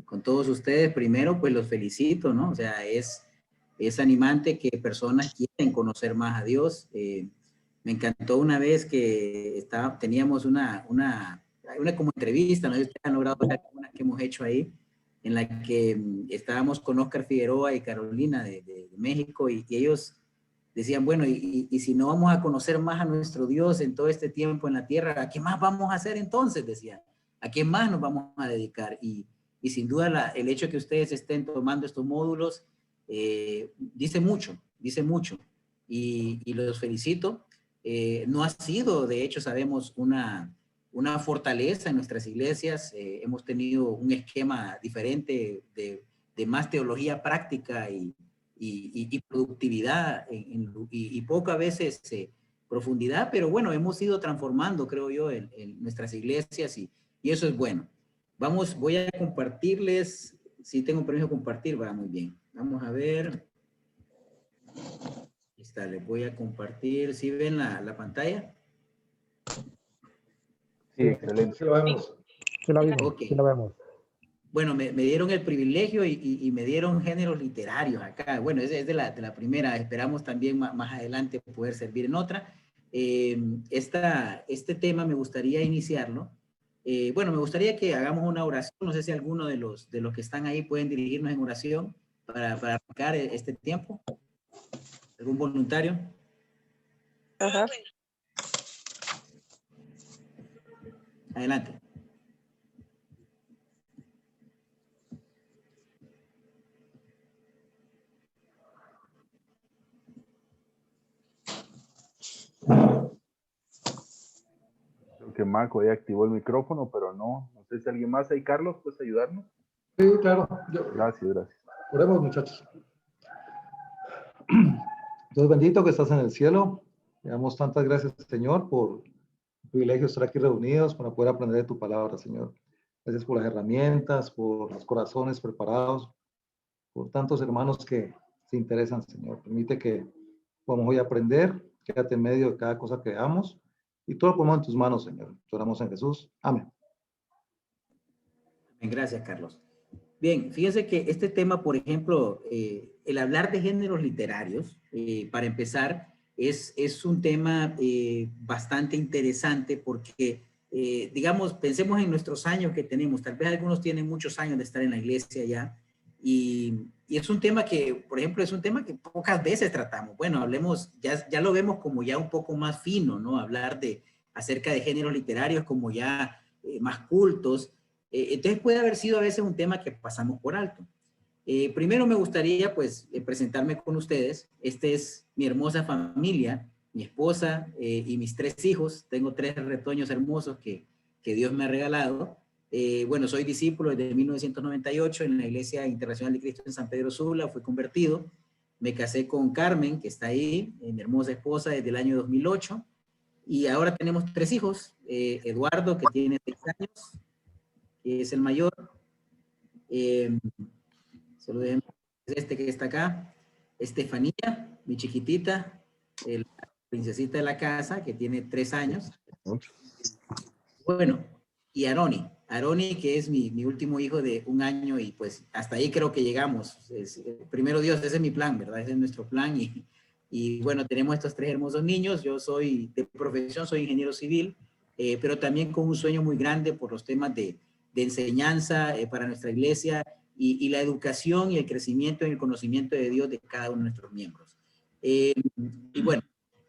con todos ustedes. Primero, pues los felicito, ¿no? O sea, es animante que personas quieren conocer más a Dios. Me encantó una vez que teníamos una como entrevista, ¿no? Ustedes han logrado ver algunas que hemos hecho ahí, en la que estábamos con Oscar Figueroa y Carolina de México, y ellos decían, bueno, y si no vamos a conocer más a nuestro Dios en todo este tiempo en la tierra, ¿a qué más vamos a hacer entonces? Decían, ¿a qué más nos vamos a dedicar? Y sin duda el hecho de que ustedes estén tomando estos módulos dice mucho, y los felicito. No ha sido, de hecho, sabemos, una fortaleza en nuestras iglesias. Hemos tenido un esquema diferente de más teología práctica y productividad y poca veces profundidad, pero bueno, hemos ido transformando, creo yo, en nuestras iglesias y eso es bueno. Voy a compartirles, si tengo permiso de compartir, va muy bien. Vamos a ver. Ahí está, les voy a compartir. ¿Sí ven la pantalla? Sí, excelente. Sí lo vemos. Sí la vimos, Ok. sí la vemos. Bueno, me dieron el privilegio y me dieron géneros literarios acá. Bueno, es de la primera. Esperamos también más adelante poder servir en otra. Este tema me gustaría iniciarlo. Bueno, me gustaría que hagamos una oración. No sé si alguno de los que están ahí pueden dirigirnos en oración para arrancar este tiempo. ¿Algún voluntario? Ajá. Adelante. Creo que Marco ya activó el micrófono, pero no sé si alguien más ahí. Carlos, ¿puedes ayudarnos? Sí, claro. Gracias. Oremos, muchachos. Dios bendito que estás en el cielo. Le damos tantas gracias, Señor, por el privilegio de estar aquí reunidos para poder aprender de tu palabra, Señor. Gracias por las herramientas, por los corazones preparados, por tantos hermanos que se interesan, Señor. Permite que podamos hoy aprender. Quédate en medio de cada cosa que veamos y todo lo ponemos en tus manos, Señor. Te oramos en Jesús. Amén. Gracias, Carlos. Bien, fíjense que este tema, por ejemplo, el hablar de géneros literarios, para empezar, es un tema bastante interesante porque, digamos, pensemos en nuestros años que tenemos. Tal vez algunos tienen muchos años de estar en la iglesia ya, y es un tema que, por ejemplo, es un tema que pocas veces tratamos. Bueno, hablemos, ya lo vemos como ya un poco más fino, ¿no? Hablar acerca de géneros literarios como ya más cultos. Entonces puede haber sido a veces un tema que pasamos por alto. Primero me gustaría pues presentarme con ustedes. Este es mi hermosa familia, mi esposa y mis 3 hijos. Tengo 3 retoños hermosos que Dios me ha regalado. Bueno, soy discípulo desde 1998 en la Iglesia Internacional de Cristo en San Pedro Sula, fui convertido. Me casé con Carmen, que está ahí, mi hermosa esposa, desde el año 2008. Y ahora tenemos 3 hijos. Eduardo, que tiene 6 años, que es el mayor. Solo dejemos este que está acá. Estefanía, mi chiquitita, la princesita de la casa, que tiene 3 años. Bueno, y Aroni, que es mi último hijo de 1 año, y pues hasta ahí creo que llegamos. Primero Dios, ese es mi plan, ¿verdad? Ese es nuestro plan, y bueno, tenemos estos 3 hermosos niños. Yo soy, de profesión, soy ingeniero civil, pero también con un sueño muy grande por los temas de enseñanza para nuestra iglesia y la educación y el crecimiento en el conocimiento de Dios de cada uno de nuestros miembros. Y bueno,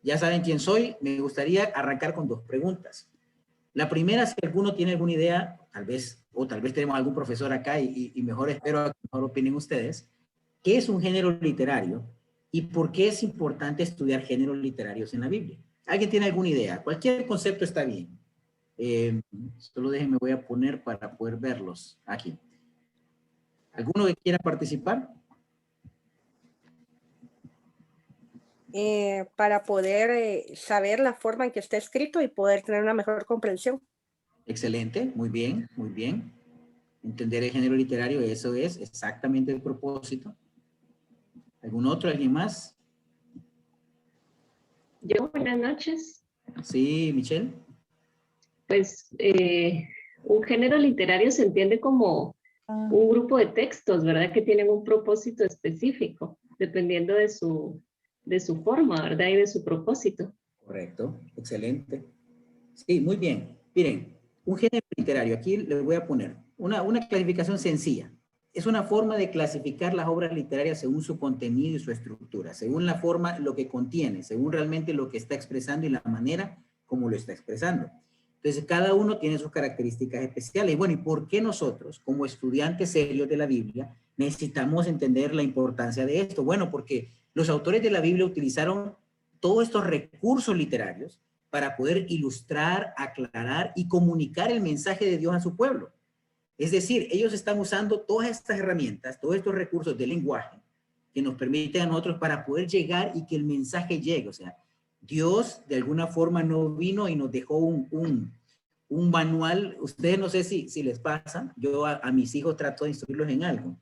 ya saben quién soy. Me gustaría arrancar con 2 preguntas. La primera, si alguno tiene alguna idea, tal vez tenemos algún profesor acá y mejor espero que mejor opinen ustedes. ¿Qué es un género literario y por qué es importante estudiar géneros literarios en la Biblia? ¿Alguien tiene alguna idea? Cualquier concepto está bien. Solo déjenme, voy a poner para poder verlos aquí. ¿Alguno que quiera participar? Para poder saber la forma en que está escrito y poder tener una mejor comprensión. Excelente, muy bien, muy bien. Entender el género literario, eso es exactamente el propósito. ¿Algún otro? ¿Alguien más? Yo, buenas noches. Sí, Michelle. Pues Un género literario se entiende como un grupo de textos, ¿verdad? Que tienen un propósito específico, dependiendo de su forma, ¿verdad? Y de su propósito. Correcto, excelente. Sí, muy bien. Miren, un género literario, aquí le voy a poner una clasificación sencilla. Es una forma de clasificar las obras literarias según su contenido y su estructura, según la forma, lo que contiene, según realmente lo que está expresando y la manera como lo está expresando. Entonces, cada uno tiene sus características especiales. Y bueno, ¿y por qué nosotros, como estudiantes serios de la Biblia, necesitamos entender la importancia de esto? Bueno, porque los autores de la Biblia utilizaron todos estos recursos literarios para poder ilustrar, aclarar y comunicar el mensaje de Dios a su pueblo. Es decir, ellos están usando todas estas herramientas, todos estos recursos de lenguaje que nos permiten a nosotros para poder llegar y que el mensaje llegue. O sea, Dios de alguna forma no vino y nos dejó un manual. Ustedes no sé si les pasa, yo a mis hijos trato de instruirlos en algo.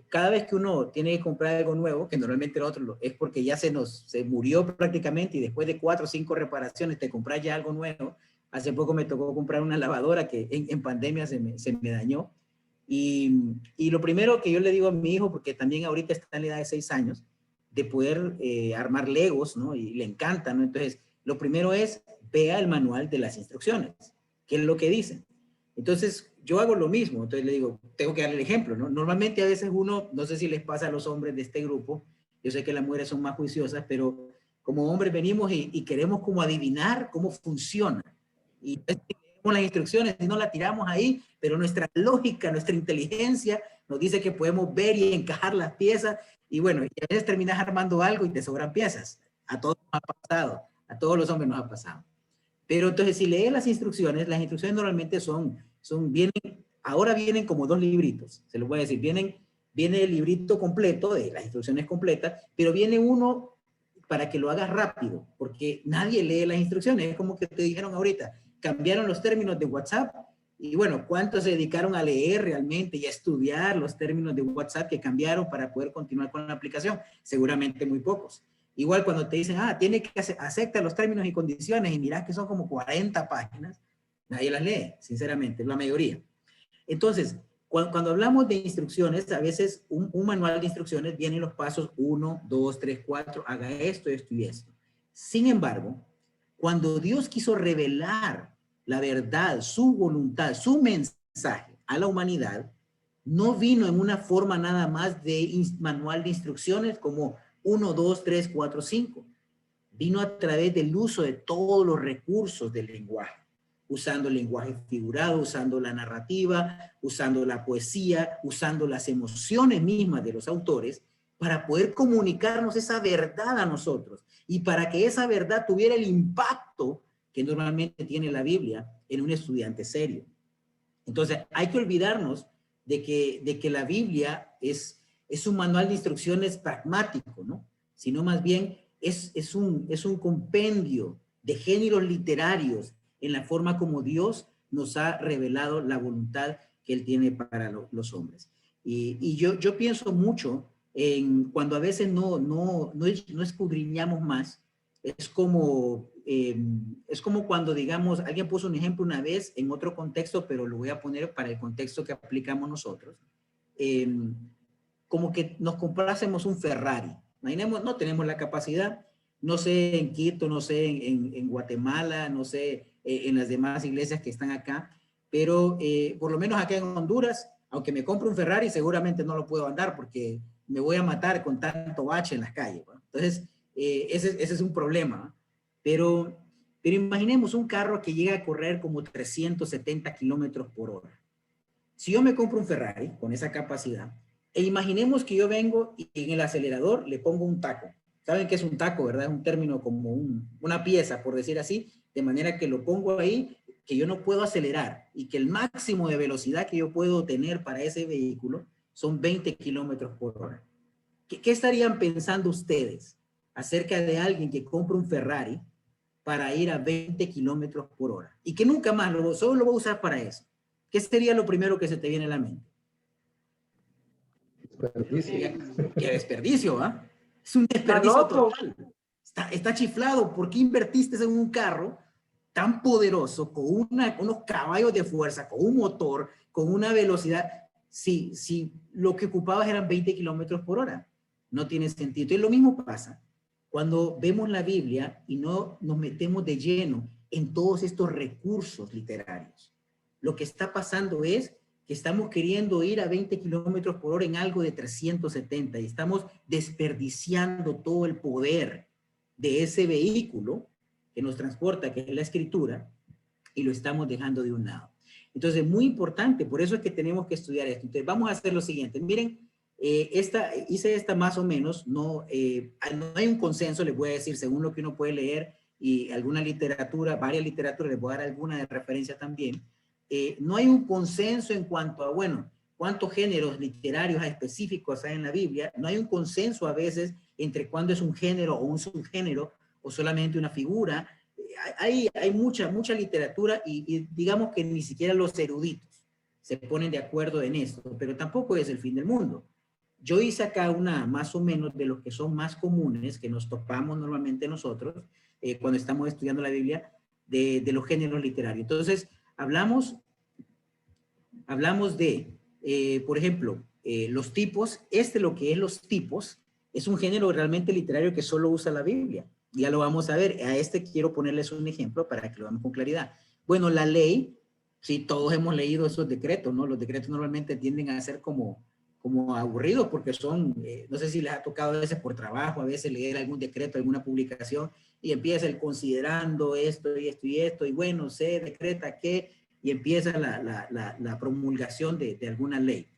Cada vez que uno tiene que comprar algo nuevo, que normalmente nosotros es porque ya se murió prácticamente y después de 4 o 5 reparaciones te compras ya algo nuevo. Hace poco me tocó comprar una lavadora que en pandemia se me dañó. Y lo primero que yo le digo a mi hijo, porque también ahorita está en la edad de 6 años, de poder armar Legos, ¿no? Y le encanta, ¿no? Entonces, lo primero es, vea el manual de las instrucciones, qué es lo que dicen. Entonces, yo hago lo mismo. Entonces le digo, tengo que darle el ejemplo, ¿no? Normalmente a veces uno, no sé si les pasa a los hombres de este grupo, yo sé que las mujeres son más juiciosas, pero como hombres venimos y queremos como adivinar cómo funciona. Y leemos las instrucciones y no la tiramos ahí, pero nuestra lógica, nuestra inteligencia nos dice que podemos ver y encajar las piezas. Y bueno, y a veces terminas armando algo y te sobran piezas. A todos nos ha pasado, a todos los hombres nos ha pasado. Pero entonces, si lees las instrucciones normalmente ahora vienen como 2 libritos, se los voy a decir, viene el librito completo de las instrucciones completas, pero viene uno para que lo hagas rápido, porque nadie lee las instrucciones, es como que te dijeron ahorita, cambiaron los términos de WhatsApp, y bueno, ¿cuántos se dedicaron a leer realmente y a estudiar los términos de WhatsApp que cambiaron para poder continuar con la aplicación? Seguramente muy pocos. Igual cuando te dicen, tiene que aceptar los términos y condiciones y mirás que son como 40 páginas, nadie las lee, sinceramente, la mayoría. Entonces, cuando hablamos de instrucciones, a veces un manual de instrucciones vienen los pasos 1, 2, 3, 4, haga esto, esto y esto. Sin embargo, cuando Dios quiso revelar la verdad, su voluntad, su mensaje a la humanidad, no vino en una forma nada más de manual de instrucciones como 1, 2, 3, 4, 5. Vino a través del uso de todos los recursos del lenguaje, usando el lenguaje figurado, usando la narrativa, usando la poesía, usando las emociones mismas de los autores para poder comunicarnos esa verdad a nosotros y para que esa verdad tuviera el impacto que normalmente tiene la Biblia en un estudiante serio. Entonces, hay que olvidarnos de que la Biblia es un manual de instrucciones pragmático, ¿no? Sino más bien es un compendio de géneros literarios en la forma como Dios nos ha revelado la voluntad que Él tiene para los hombres. Y yo pienso mucho en cuando a veces no escudriñamos más, es como cuando, digamos, alguien puso un ejemplo una vez en otro contexto, pero lo voy a poner para el contexto que aplicamos nosotros. Como que nos comprásemos un Ferrari. Imaginemos, no tenemos la capacidad, no sé en Quito, no sé en Guatemala, no sé en las demás iglesias que están acá, pero por lo menos acá en Honduras, aunque me compre un Ferrari, seguramente no lo puedo andar porque me voy a matar con tanto bache en las calles, ¿no? Entonces, ese es un problema. Pero imaginemos un carro que llega a correr como 370 kilómetros por hora. Si yo me compro un Ferrari con esa capacidad, e imaginemos que yo vengo y en el acelerador le pongo un taco. ¿Saben qué es un taco, verdad? Es un término como una pieza, por decir así, de manera que lo pongo ahí, que yo no puedo acelerar y que el máximo de velocidad que yo puedo tener para ese vehículo son 20 kilómetros por hora. ¿Qué estarían pensando ustedes acerca de alguien que compra un Ferrari para ir a 20 kilómetros por hora y que nunca más solo lo va a usar para eso? ¿Qué sería lo primero que se te viene a la mente? Desperdicio. ¿Qué desperdicio, ¿ah? Es un desperdicio total. Está chiflado. ¿Por qué invertiste en un carro tan poderoso, con unos caballos de fuerza, con un motor, con una velocidad, si lo que ocupabas eran 20 kilómetros por hora. No tiene sentido. Y lo mismo pasa cuando vemos la Biblia y no nos metemos de lleno en todos estos recursos literarios. Lo que está pasando es que estamos queriendo ir a 20 kilómetros por hora en algo de 370 y estamos desperdiciando todo el poder de ese vehículo que nos transporta, que es la escritura, y lo estamos dejando de un lado. Entonces, muy importante, por eso es que tenemos que estudiar esto. Entonces, vamos a hacer lo siguiente. Miren, hice esta más o menos, no hay un consenso, les voy a decir, según lo que uno puede leer, y alguna literatura, varias literaturas, les voy a dar alguna de referencia también. No hay un consenso en cuanto a, bueno, cuántos géneros literarios específicos hay en la Biblia. No hay un consenso a veces entre cuándo es un género o un subgénero o solamente una figura. Hay mucha literatura y digamos que ni siquiera los eruditos se ponen de acuerdo en esto, pero tampoco es el fin del mundo. Yo hice acá una más o menos de los que son más comunes, que nos topamos normalmente nosotros cuando estamos estudiando la Biblia, de los géneros literarios. Entonces, hablamos de, por ejemplo, los tipos. Lo que es los tipos, es un género realmente literario que solo usa la Biblia. Ya lo vamos a ver. A quiero ponerles un ejemplo para que lo veamos con claridad. Bueno, la ley, sí, todos hemos leído esos decretos, ¿no? Los decretos normalmente tienden a ser como aburridos porque son, no sé si les ha tocado a veces por trabajo, a veces leer algún decreto, alguna publicación, y empieza el considerando esto y esto y esto, y bueno, se decreta que, y empieza la promulgación de alguna ley.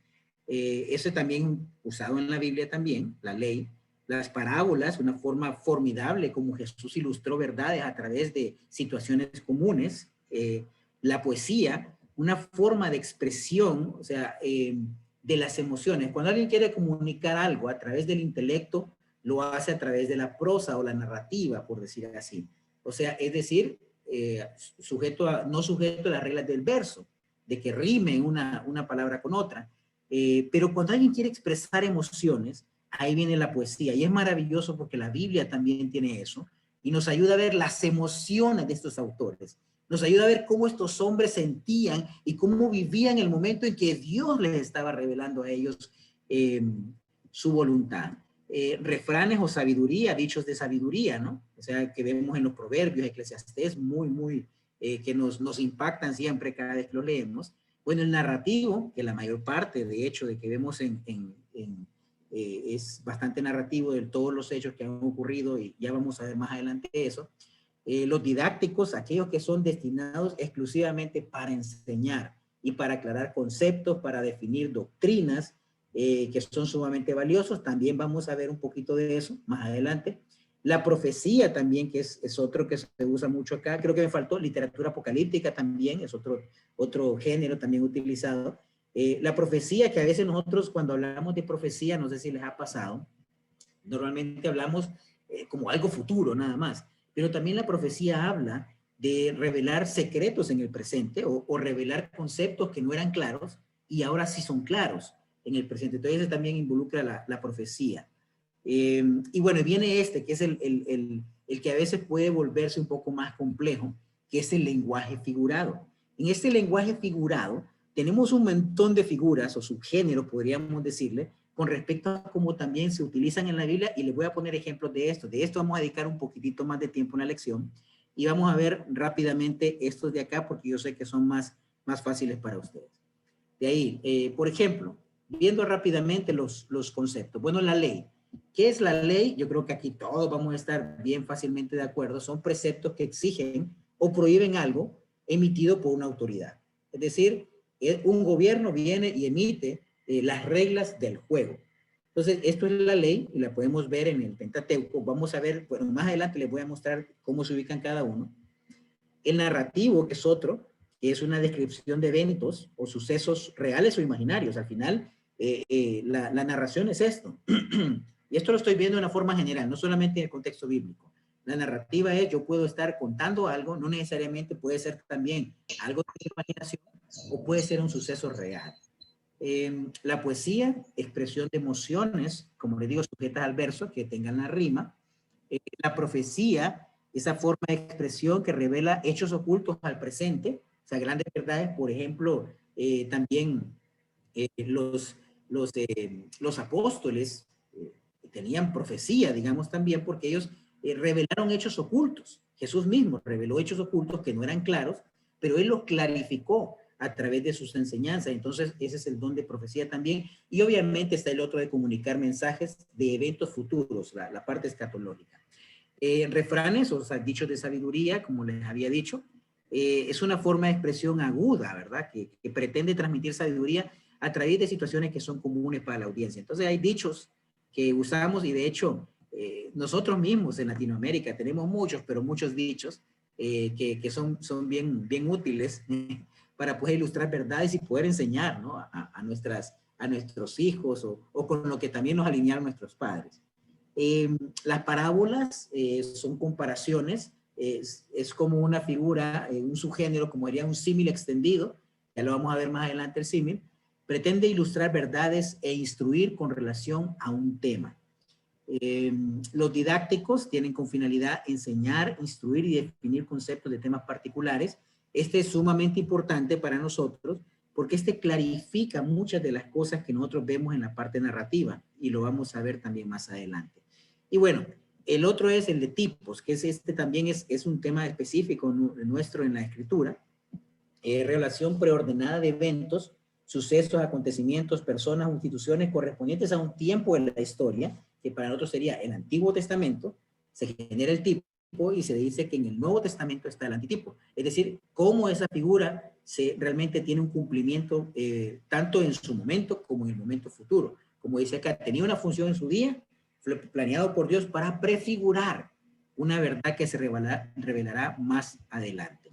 Eso también usado en la Biblia también, la ley. Las parábolas, una forma formidable como Jesús ilustró verdades a través de situaciones comunes. La poesía, una forma de expresión, o sea, de las emociones. Cuando alguien quiere comunicar algo a través del intelecto, lo hace a través de la prosa o la narrativa, por decir así. O sea, es decir, no sujeto a las reglas del verso, de que rime una palabra con otra. Pero cuando alguien quiere expresar emociones, ahí viene la poesía. Y es maravilloso porque la Biblia también tiene eso y nos ayuda a ver las emociones de estos autores. Nos ayuda a ver cómo estos hombres sentían y cómo vivían el momento en que Dios les estaba revelando a ellos su voluntad. Refranes o sabiduría, dichos de sabiduría, ¿no? O sea, que vemos en los proverbios, Eclesiastés, que nos impactan siempre cada vez que los leemos. Bueno, el narrativo, que la mayor parte, de hecho, de que vemos es bastante narrativo de todos los hechos que han ocurrido, y ya vamos a ver más adelante eso. Los didácticos, aquellos que son destinados exclusivamente para enseñar y para aclarar conceptos, para definir doctrinas, que son sumamente valiosos. También vamos a ver un poquito de eso más adelante. La profecía también, que es otro que se usa mucho acá. Creo que me faltó literatura apocalíptica también, es otro género también utilizado. La profecía, que a veces nosotros cuando hablamos de profecía, no sé si les ha pasado, normalmente hablamos como algo futuro nada más, pero también la profecía habla de revelar secretos en el presente o revelar conceptos que no eran claros y ahora sí son claros en el presente. Entonces eso también involucra la profecía. Y bueno, viene que es el que a veces puede volverse un poco más complejo, que es el lenguaje figurado. En este lenguaje figurado tenemos un montón de figuras o subgéneros, podríamos decirle, con respecto a cómo también se utilizan en la Biblia, y les voy a poner ejemplos de esto. De esto vamos a dedicar un poquitito más de tiempo en la lección, y vamos a ver rápidamente estos de acá, porque yo sé que son más fáciles para ustedes. De ahí, por ejemplo, viendo rápidamente los conceptos. Bueno, la ley. ¿Qué es la ley? Yo creo que aquí todos vamos a estar bien fácilmente de acuerdo. Son preceptos que exigen o prohíben algo emitido por una autoridad. Es decir, un gobierno viene y emite las reglas del juego. Entonces, esto es la ley y la podemos ver en el Pentateuco. Vamos a ver, bueno, más adelante les voy a mostrar cómo se ubican cada uno. El narrativo, que es otro, que es una descripción de eventos o sucesos reales o imaginarios. Al final, la narración es esto. Y esto lo estoy viendo de una forma general, no solamente en el contexto bíblico. La narrativa es, yo puedo estar contando algo, no necesariamente puede ser también algo de imaginación o puede ser un suceso real. La poesía, expresión de emociones, como les digo, sujetas al verso, que tengan la rima. La profecía, esa forma de expresión que revela hechos ocultos al presente, o sea, grandes verdades. Por ejemplo, también los apóstoles tenían profecía, digamos, también, porque ellos revelaron hechos ocultos. Jesús mismo reveló hechos ocultos que no eran claros, pero él los clarificó a través de sus enseñanzas. Entonces, ese es el don de profecía también. Y obviamente está el otro de comunicar mensajes de eventos futuros, la parte escatológica. Refranes, o sea, dichos de sabiduría, como les había dicho, es una forma de expresión aguda, ¿verdad? Que pretende transmitir sabiduría a través de situaciones que son comunes para la audiencia. Entonces, hay dichos que usamos, y de hecho, nosotros mismos en Latinoamérica tenemos muchos, pero muchos dichos que son bien útiles para poder ilustrar verdades y poder enseñar, ¿no? a nuestros hijos, o con lo que también nos alinearon nuestros padres. Las parábolas son comparaciones, es como una figura, un subgénero, como diría un símil extendido, ya lo vamos a ver más adelante el símil, pretende ilustrar verdades e instruir con relación a un tema. Los didácticos tienen con finalidad enseñar, instruir y definir conceptos de temas particulares. Este es sumamente importante para nosotros porque este clarifica muchas de las cosas que nosotros vemos en la parte narrativa, y lo vamos a ver también más adelante. Y bueno, el otro es el de tipos, que también es un tema específico nuestro en la escritura. Relación preordenada de eventos, sucesos, acontecimientos, personas o instituciones correspondientes a un tiempo en la historia, que para nosotros sería el Antiguo Testamento. Se genera el tipo y se dice que en el Nuevo Testamento está el antitipo. Es decir, cómo esa figura realmente tiene un cumplimiento tanto en su momento como en el momento futuro. Como dice acá, tenía una función en su día, fue planeado por Dios para prefigurar una verdad que se revelará más adelante.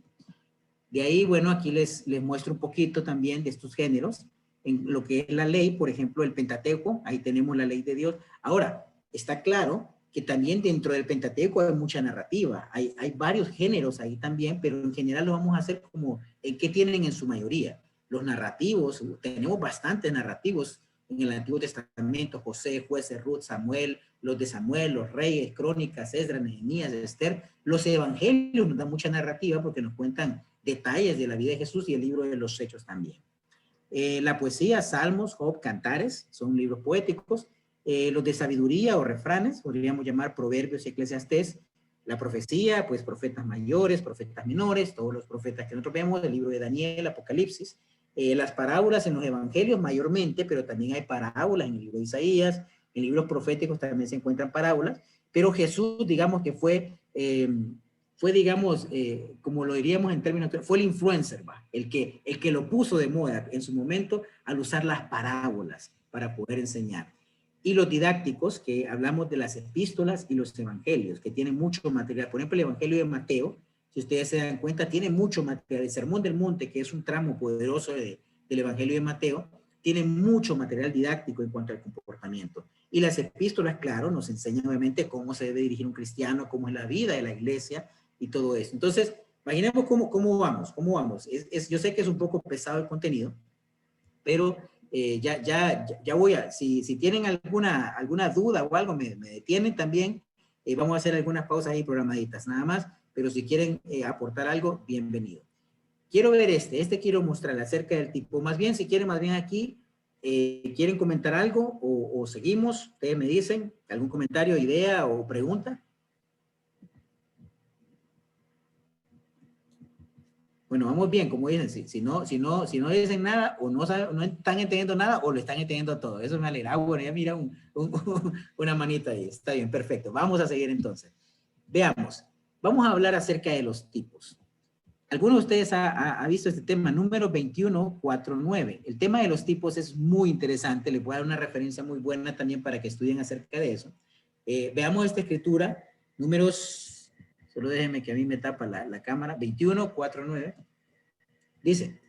De ahí, bueno, aquí les muestro un poquito también de estos géneros. En lo que es la ley, por ejemplo, el Pentateuco, ahí tenemos la ley de Dios. Ahora, está claro que también dentro del Pentateuco hay mucha narrativa. Hay varios géneros ahí también, pero en general lo vamos a hacer como el que tienen en su mayoría. Los narrativos, tenemos bastantes narrativos en el Antiguo Testamento: José, Jueces, Ruth, Samuel, los de Samuel, los Reyes, Crónicas, Esdras, Nehemías, Esther. Los Evangelios nos dan mucha narrativa porque nos cuentan detalles de la vida de Jesús, y el libro de los Hechos también. La poesía, Salmos, Job, Cantares, son libros poéticos. Los de sabiduría o refranes, podríamos llamar Proverbios y Eclesiastés. La profecía, pues profetas mayores, profetas menores, todos los profetas que nosotros vemos, el libro de Daniel, Apocalipsis. Las parábolas en los evangelios mayormente, pero también hay parábolas en el libro de Isaías, en libros proféticos también se encuentran parábolas, pero Jesús, digamos que fue digamos, como lo diríamos en términos, fue el influencer, el que lo puso de moda en su momento al usar las parábolas para poder enseñar. Y los didácticos, que hablamos de las epístolas y los evangelios, que tienen mucho material. Por ejemplo, el evangelio de Mateo, si ustedes se dan cuenta, tiene mucho material. El Sermón del Monte, que es un tramo poderoso del evangelio de Mateo, tiene mucho material didáctico en cuanto al comportamiento. Y las epístolas, claro, nos enseñan obviamente cómo se debe dirigir un cristiano, cómo es la vida de la iglesia y todo eso. Entonces, imaginemos cómo vamos. Yo sé que es un poco pesado el contenido, pero ya voy a, si tienen alguna duda o algo, me detienen también. Vamos a hacer algunas pausas ahí programaditas, nada más, pero si quieren aportar algo, bienvenido. Quiero ver este quiero mostrarle acerca del tipo. Más bien, si quieren, más bien aquí, ¿quieren comentar algo o seguimos? Ustedes me dicen, ¿algún comentario, idea o pregunta? Bueno, vamos bien, como dicen, si no dicen nada, o no están entendiendo nada, o lo están entendiendo todo. Eso me alegra. Bueno, ya mira una manita ahí. Está bien, perfecto. Vamos a seguir entonces. Veamos. Vamos a hablar acerca de los tipos. ¿Alguno de ustedes ha visto este tema? Número 2149. El tema de los tipos es muy interesante. Les voy a dar una referencia muy buena también para que estudien acerca de eso. Veamos esta escritura. Números, solo déjenme que a mí me tapa la cámara. 2149. Dice: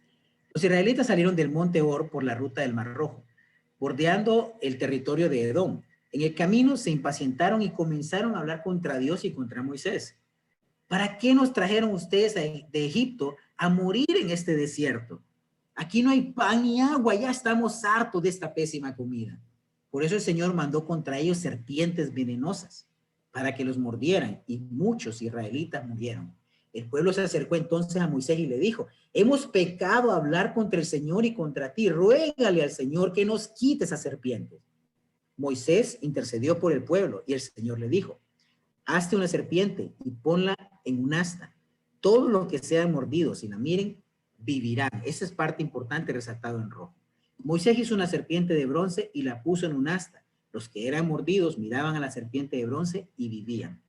los israelitas salieron del monte Or por la ruta del Mar Rojo, bordeando el territorio de Edom. En el camino se impacientaron y comenzaron a hablar contra Dios y contra Moisés. ¿Para qué nos trajeron ustedes de Egipto a morir en este desierto? Aquí no hay pan ni agua, ya estamos hartos de esta pésima comida. Por eso el Señor mandó contra ellos serpientes venenosas para que los mordieran, y muchos israelitas murieron. El pueblo se acercó entonces a Moisés y le dijo: hemos pecado a hablar contra el Señor y contra ti, ruégale al Señor que nos quite esas serpientes. Moisés intercedió por el pueblo y el Señor le dijo: hazte una serpiente y ponla en un asta. Todos los que sean mordidos y la miren, vivirán. Esa es parte importante resaltado en rojo. Moisés hizo una serpiente de bronce y la puso en un asta. Los que eran mordidos miraban a la serpiente de bronce y vivían.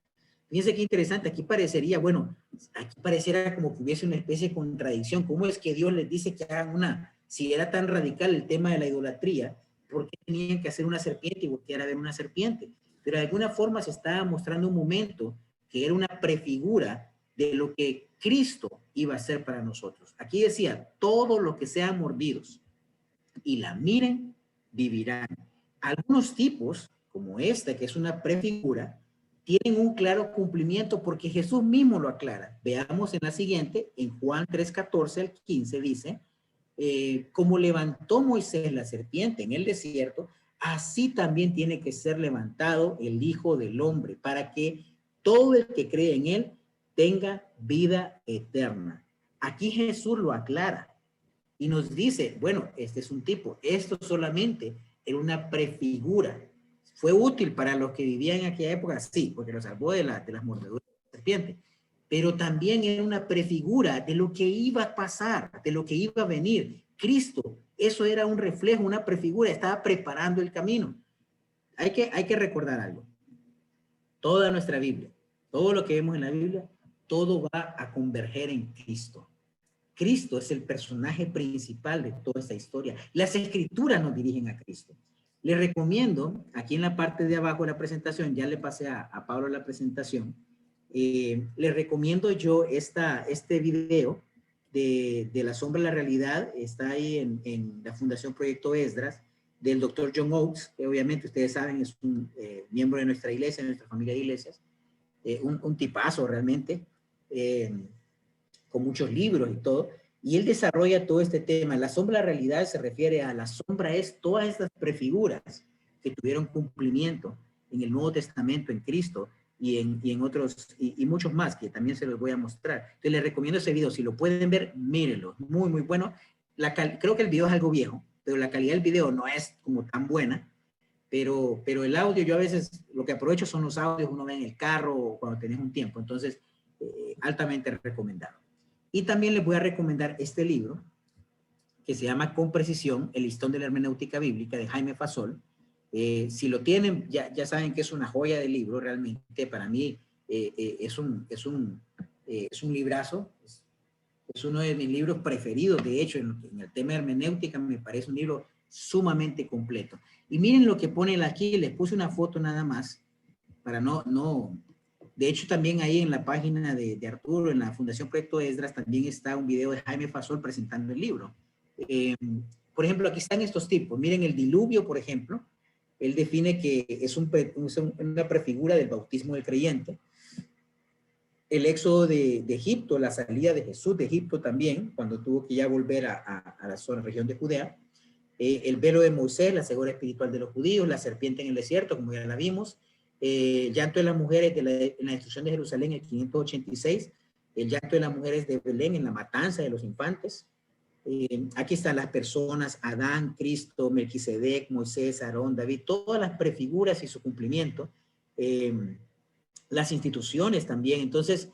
Fíjense qué interesante, aquí parecería, bueno, aquí pareciera como que hubiese una especie de contradicción. ¿Cómo es que Dios les dice que hagan una, si era tan radical el tema de la idolatría, por qué tenían que hacer una serpiente y voltear a ver una serpiente? Pero de alguna forma se estaba mostrando un momento que era una prefigura de lo que Cristo iba a hacer para nosotros. Aquí decía: todos los que sean mordidos y la miren, vivirán. Algunos tipos, como esta, que es una prefigura, tienen un claro cumplimiento porque Jesús mismo lo aclara. Veamos en la siguiente, en Juan 3:14 al 15 dice: como levantó Moisés la serpiente en el desierto, así también tiene que ser levantado el Hijo del Hombre, para que todo el que cree en él tenga vida eterna. Aquí Jesús lo aclara y nos dice: bueno, este es un tipo, esto solamente era una prefigura. ¿Fue útil para los que vivían en aquella época? Sí, porque lo salvó de las mordeduras de la serpiente. Pero también era una prefigura de lo que iba a pasar, de lo que iba a venir. Cristo, eso era un reflejo, una prefigura, estaba preparando el camino. Hay que recordar algo. Toda nuestra Biblia, todo lo que vemos en la Biblia, todo va a converger en Cristo. Cristo es el personaje principal de toda esta historia. Las escrituras nos dirigen a Cristo. Les recomiendo, aquí en la parte de abajo de la presentación, ya le pasé a Pablo la presentación, les recomiendo yo este video de La Sombra de la Realidad. Está ahí en la Fundación Proyecto Esdras, del doctor John Oates, que obviamente ustedes saben es un miembro de nuestra iglesia, de nuestra familia de iglesias, un tipazo realmente, con muchos libros y todo. Y él desarrolla todo este tema. La sombra de la realidad se refiere a la sombra, es todas estas prefiguras que tuvieron cumplimiento en el Nuevo Testamento, en Cristo y en otros, y muchos más que también se los voy a mostrar. Entonces les recomiendo ese video. Si lo pueden ver, mírenlo. Muy, muy bueno. Creo que el video es algo viejo, pero la calidad del video no es como tan buena. Pero el audio, yo a veces lo que aprovecho son los audios, uno ve en el carro o cuando tenés un tiempo. Entonces, altamente recomendado. Y también les voy a recomendar este libro que se llama Con Precisión, el listón de la hermenéutica bíblica, de Jaime Fasol. Si lo tienen, ya saben que es una joya de libro, realmente para mí es un librazo, es uno de mis libros preferidos. De hecho, en el tema de hermenéutica me parece un libro sumamente completo. Y miren lo que pone aquí, les puse una foto nada más, para de hecho, también ahí en la página de Arturo, en la Fundación Proyecto Esdras, también está un video de Jaime Fasol presentando el libro. Por ejemplo, aquí están estos tipos. Miren el diluvio, por ejemplo. Él define que es una prefigura del bautismo del creyente. El éxodo de Egipto, la salida de Jesús de Egipto también, cuando tuvo que ya volver a la zona, región de Judea. El velo de Moisés, la ceguera espiritual de los judíos, la serpiente en el desierto, como ya la vimos. Llanto de las mujeres en la destrucción de Jerusalén en 586, el llanto de las mujeres de Belén en la matanza de los infantes. Aquí están las personas: Adán, Cristo, Melquisedec, Moisés, Aarón, David, todas las prefiguras y su cumplimiento. Las instituciones también. Entonces,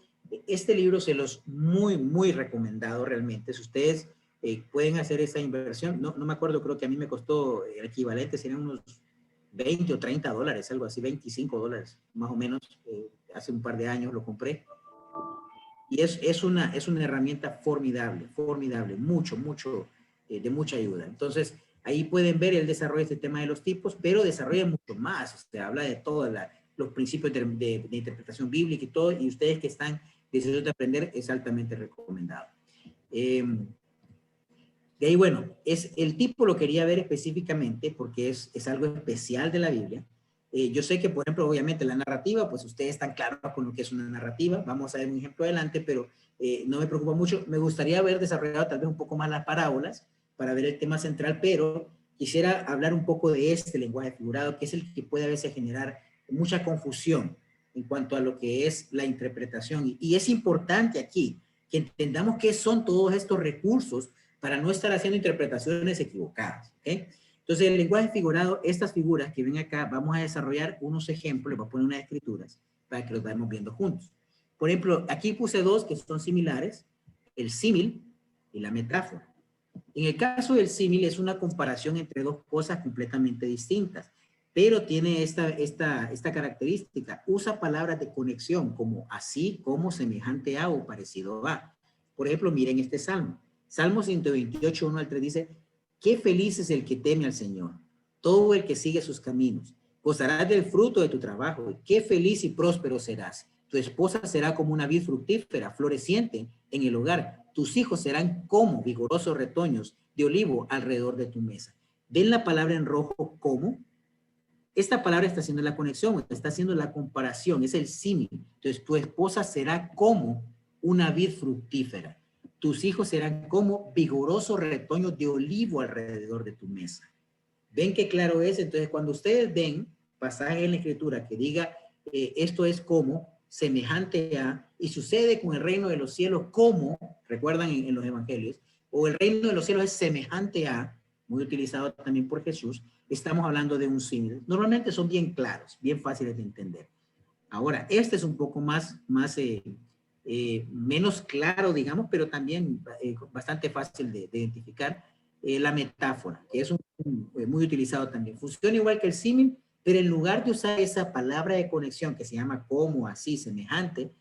este libro se los muy recomendado realmente. Si ustedes pueden hacer esa inversión, no me acuerdo, creo que a mí me costó el equivalente, serían unos $20 o $30, algo así, $25 más o menos. Hace un par de años lo compré. Y es una herramienta formidable, mucho, de mucha ayuda. Entonces, ahí pueden ver el desarrollo de este tema de los tipos, pero desarrolla mucho más. O sea, habla de todos los principios de interpretación bíblica y todo, y ustedes que están deseosos de aprender, es altamente recomendado. De ahí, bueno, el tipo lo quería ver específicamente porque es algo especial de la Biblia. Yo sé que, por ejemplo, obviamente la narrativa, pues ustedes están claros con lo que es una narrativa. Vamos a ver un ejemplo adelante, pero no me preocupa mucho. Me gustaría haber desarrollado tal vez un poco más las parábolas para ver el tema central, pero quisiera hablar un poco de este lenguaje figurado, que es el que puede a veces generar mucha confusión. en cuanto a lo que es la interpretación. Y es importante aquí que entendamos qué son todos estos recursos para no estar haciendo interpretaciones equivocadas. ¿Okay? Entonces, el lenguaje figurado, estas figuras que ven acá, vamos a desarrollar unos ejemplos, les voy a poner unas escrituras para que los vayamos viendo juntos. Por ejemplo, aquí puse dos que son similares, el símil y la metáfora. En el caso del símil es una comparación entre dos cosas completamente distintas, pero tiene esta característica. Usa palabras de conexión como así, como, semejante a o parecido a. Por ejemplo, miren este salmo. Salmo 128, 1 al 3 dice, qué feliz es el que teme al Señor, todo el que sigue sus caminos. Gozarás del fruto de tu trabajo. Qué feliz y próspero serás. Tu esposa será como una vid fructífera, floreciente en el hogar. Tus hijos serán como vigorosos retoños de olivo alrededor de tu mesa. ¿Ven la palabra en rojo como? Esta palabra está haciendo la conexión, está haciendo la comparación, es el símil. Entonces, tu esposa será como una vid fructífera. Tus hijos serán como vigorosos retoños de olivo alrededor de tu mesa. ¿Ven qué claro es? Entonces, cuando ustedes ven pasaje en la Escritura que diga esto es como, semejante a, y sucede con el reino de los cielos como, recuerdan en los evangelios, o el reino de los cielos es semejante a, muy utilizado también por Jesús, estamos hablando de un símil. Normalmente son bien claros, bien fáciles de entender. Ahora, este es un poco menos claro, digamos, pero también bastante fácil de identificar. La metáfora, que es muy utilizado también. Funciona igual que el símil, pero en lugar de usar esa palabra de conexión que se llama como, así, semejante,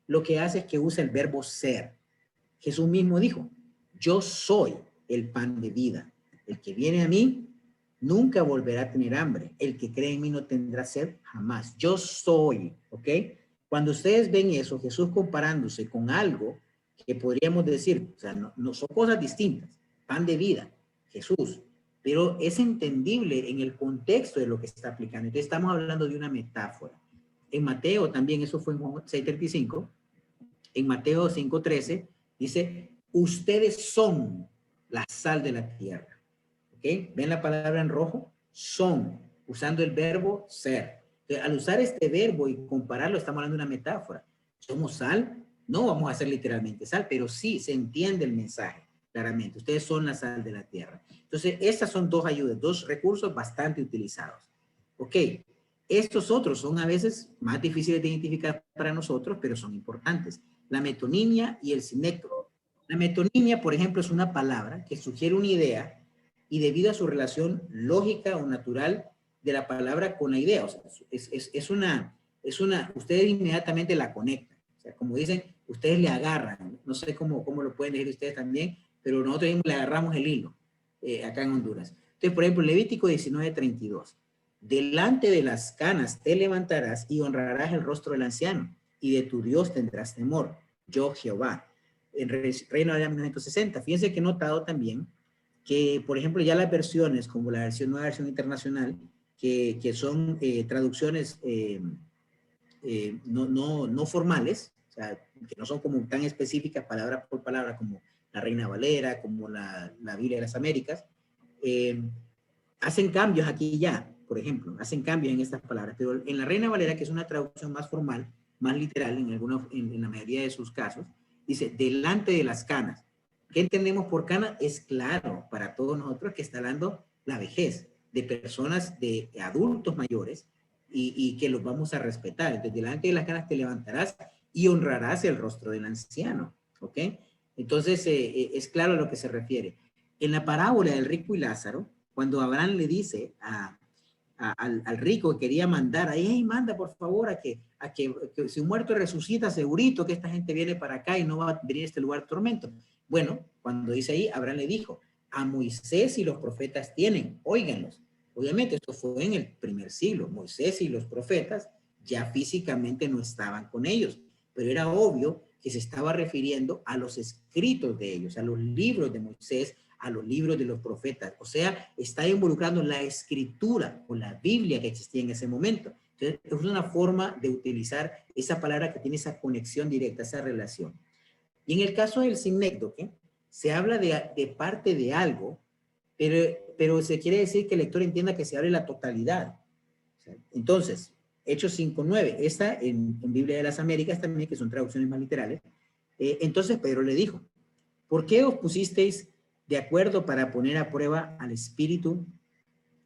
lo que hace es que usa el verbo ser. Jesús mismo dijo, yo soy el pan de vida. El que viene a mí nunca volverá a tener hambre. El que cree en mí no tendrá sed jamás. Yo soy, ¿ok? Cuando ustedes ven eso, Jesús comparándose con algo que podríamos decir, o sea, no son cosas distintas. Pan de vida, Jesús, pero es entendible en el contexto de lo que está aplicando. Entonces estamos hablando de una metáfora. En Mateo también, eso fue en Juan 6:35, en Mateo 5:13, dice, ustedes son la sal de la tierra. ¿Ok? ¿Ven la palabra en rojo? Son, usando el verbo ser. Entonces, al usar este verbo y compararlo, estamos hablando de una metáfora. ¿Somos sal? No vamos a hacer literalmente sal, pero sí se entiende el mensaje claramente. Ustedes son la sal de la tierra. Entonces, estas son dos ayudas, dos recursos bastante utilizados. Ok, estos otros son a veces más difíciles de identificar para nosotros, pero son importantes. La metonimia y el sinécdoque. La metonimia, por ejemplo, es una palabra que sugiere una idea y debido a su relación lógica o natural de la palabra con la idea. O sea, ustedes inmediatamente la conectan. O sea, como dicen, ustedes le agarran. No sé cómo lo pueden decir ustedes también, pero nosotros mismos le agarramos el hilo acá en Honduras. Entonces, por ejemplo, Levítico 19:32. Delante de las canas te levantarás y honrarás el rostro del anciano, y de tu Dios tendrás temor, yo Jehová. En Reino de 1960. Fíjense que he notado también que, por ejemplo, ya las versiones, como la nueva versión internacional, que son traducciones no formales, o sea, que no son como tan específicas palabra por palabra como la Reina Valera, como la Biblia de las Américas, hacen cambios aquí ya, por ejemplo, hacen cambios en estas palabras, pero en la Reina Valera, que es una traducción más formal, más literal en la mayoría de sus casos, dice, delante de las canas. ¿Qué entendemos por cana? Es claro para todos nosotros que está hablando la vejez de personas, de adultos mayores, y que los vamos a respetar. Entonces, delante de las canas te levantarás y honrarás el rostro del anciano, ¿ok? Entonces, es claro a lo que se refiere. En la parábola del rico y Lázaro, cuando Abraham le dice al rico que quería mandar, ahí, hey, manda por favor a que si un muerto resucita, segurito que esta gente viene para acá y no va a venir a este lugar de tormento. Bueno, cuando dice ahí, Abraham le dijo, a Moisés y los profetas tienen, óiganlos. Obviamente esto fue en el primer siglo. Moisés y los profetas ya físicamente no estaban con ellos, pero era obvio que se estaba refiriendo a los escritos de ellos, a los libros de Moisés, a los libros de los profetas. O sea, está involucrando la escritura o la Biblia que existía en ese momento. Entonces, es una forma de utilizar esa palabra que tiene esa conexión directa, esa relación. Y en el caso del sinécdoque, se habla de parte de algo, pero se quiere decir que el lector entienda que se habla de la totalidad. Entonces, Hechos 5:9. Esta en Biblia de las Américas también, que son traducciones más literales. Entonces Pedro le dijo, ¿por qué os pusisteis de acuerdo para poner a prueba al Espíritu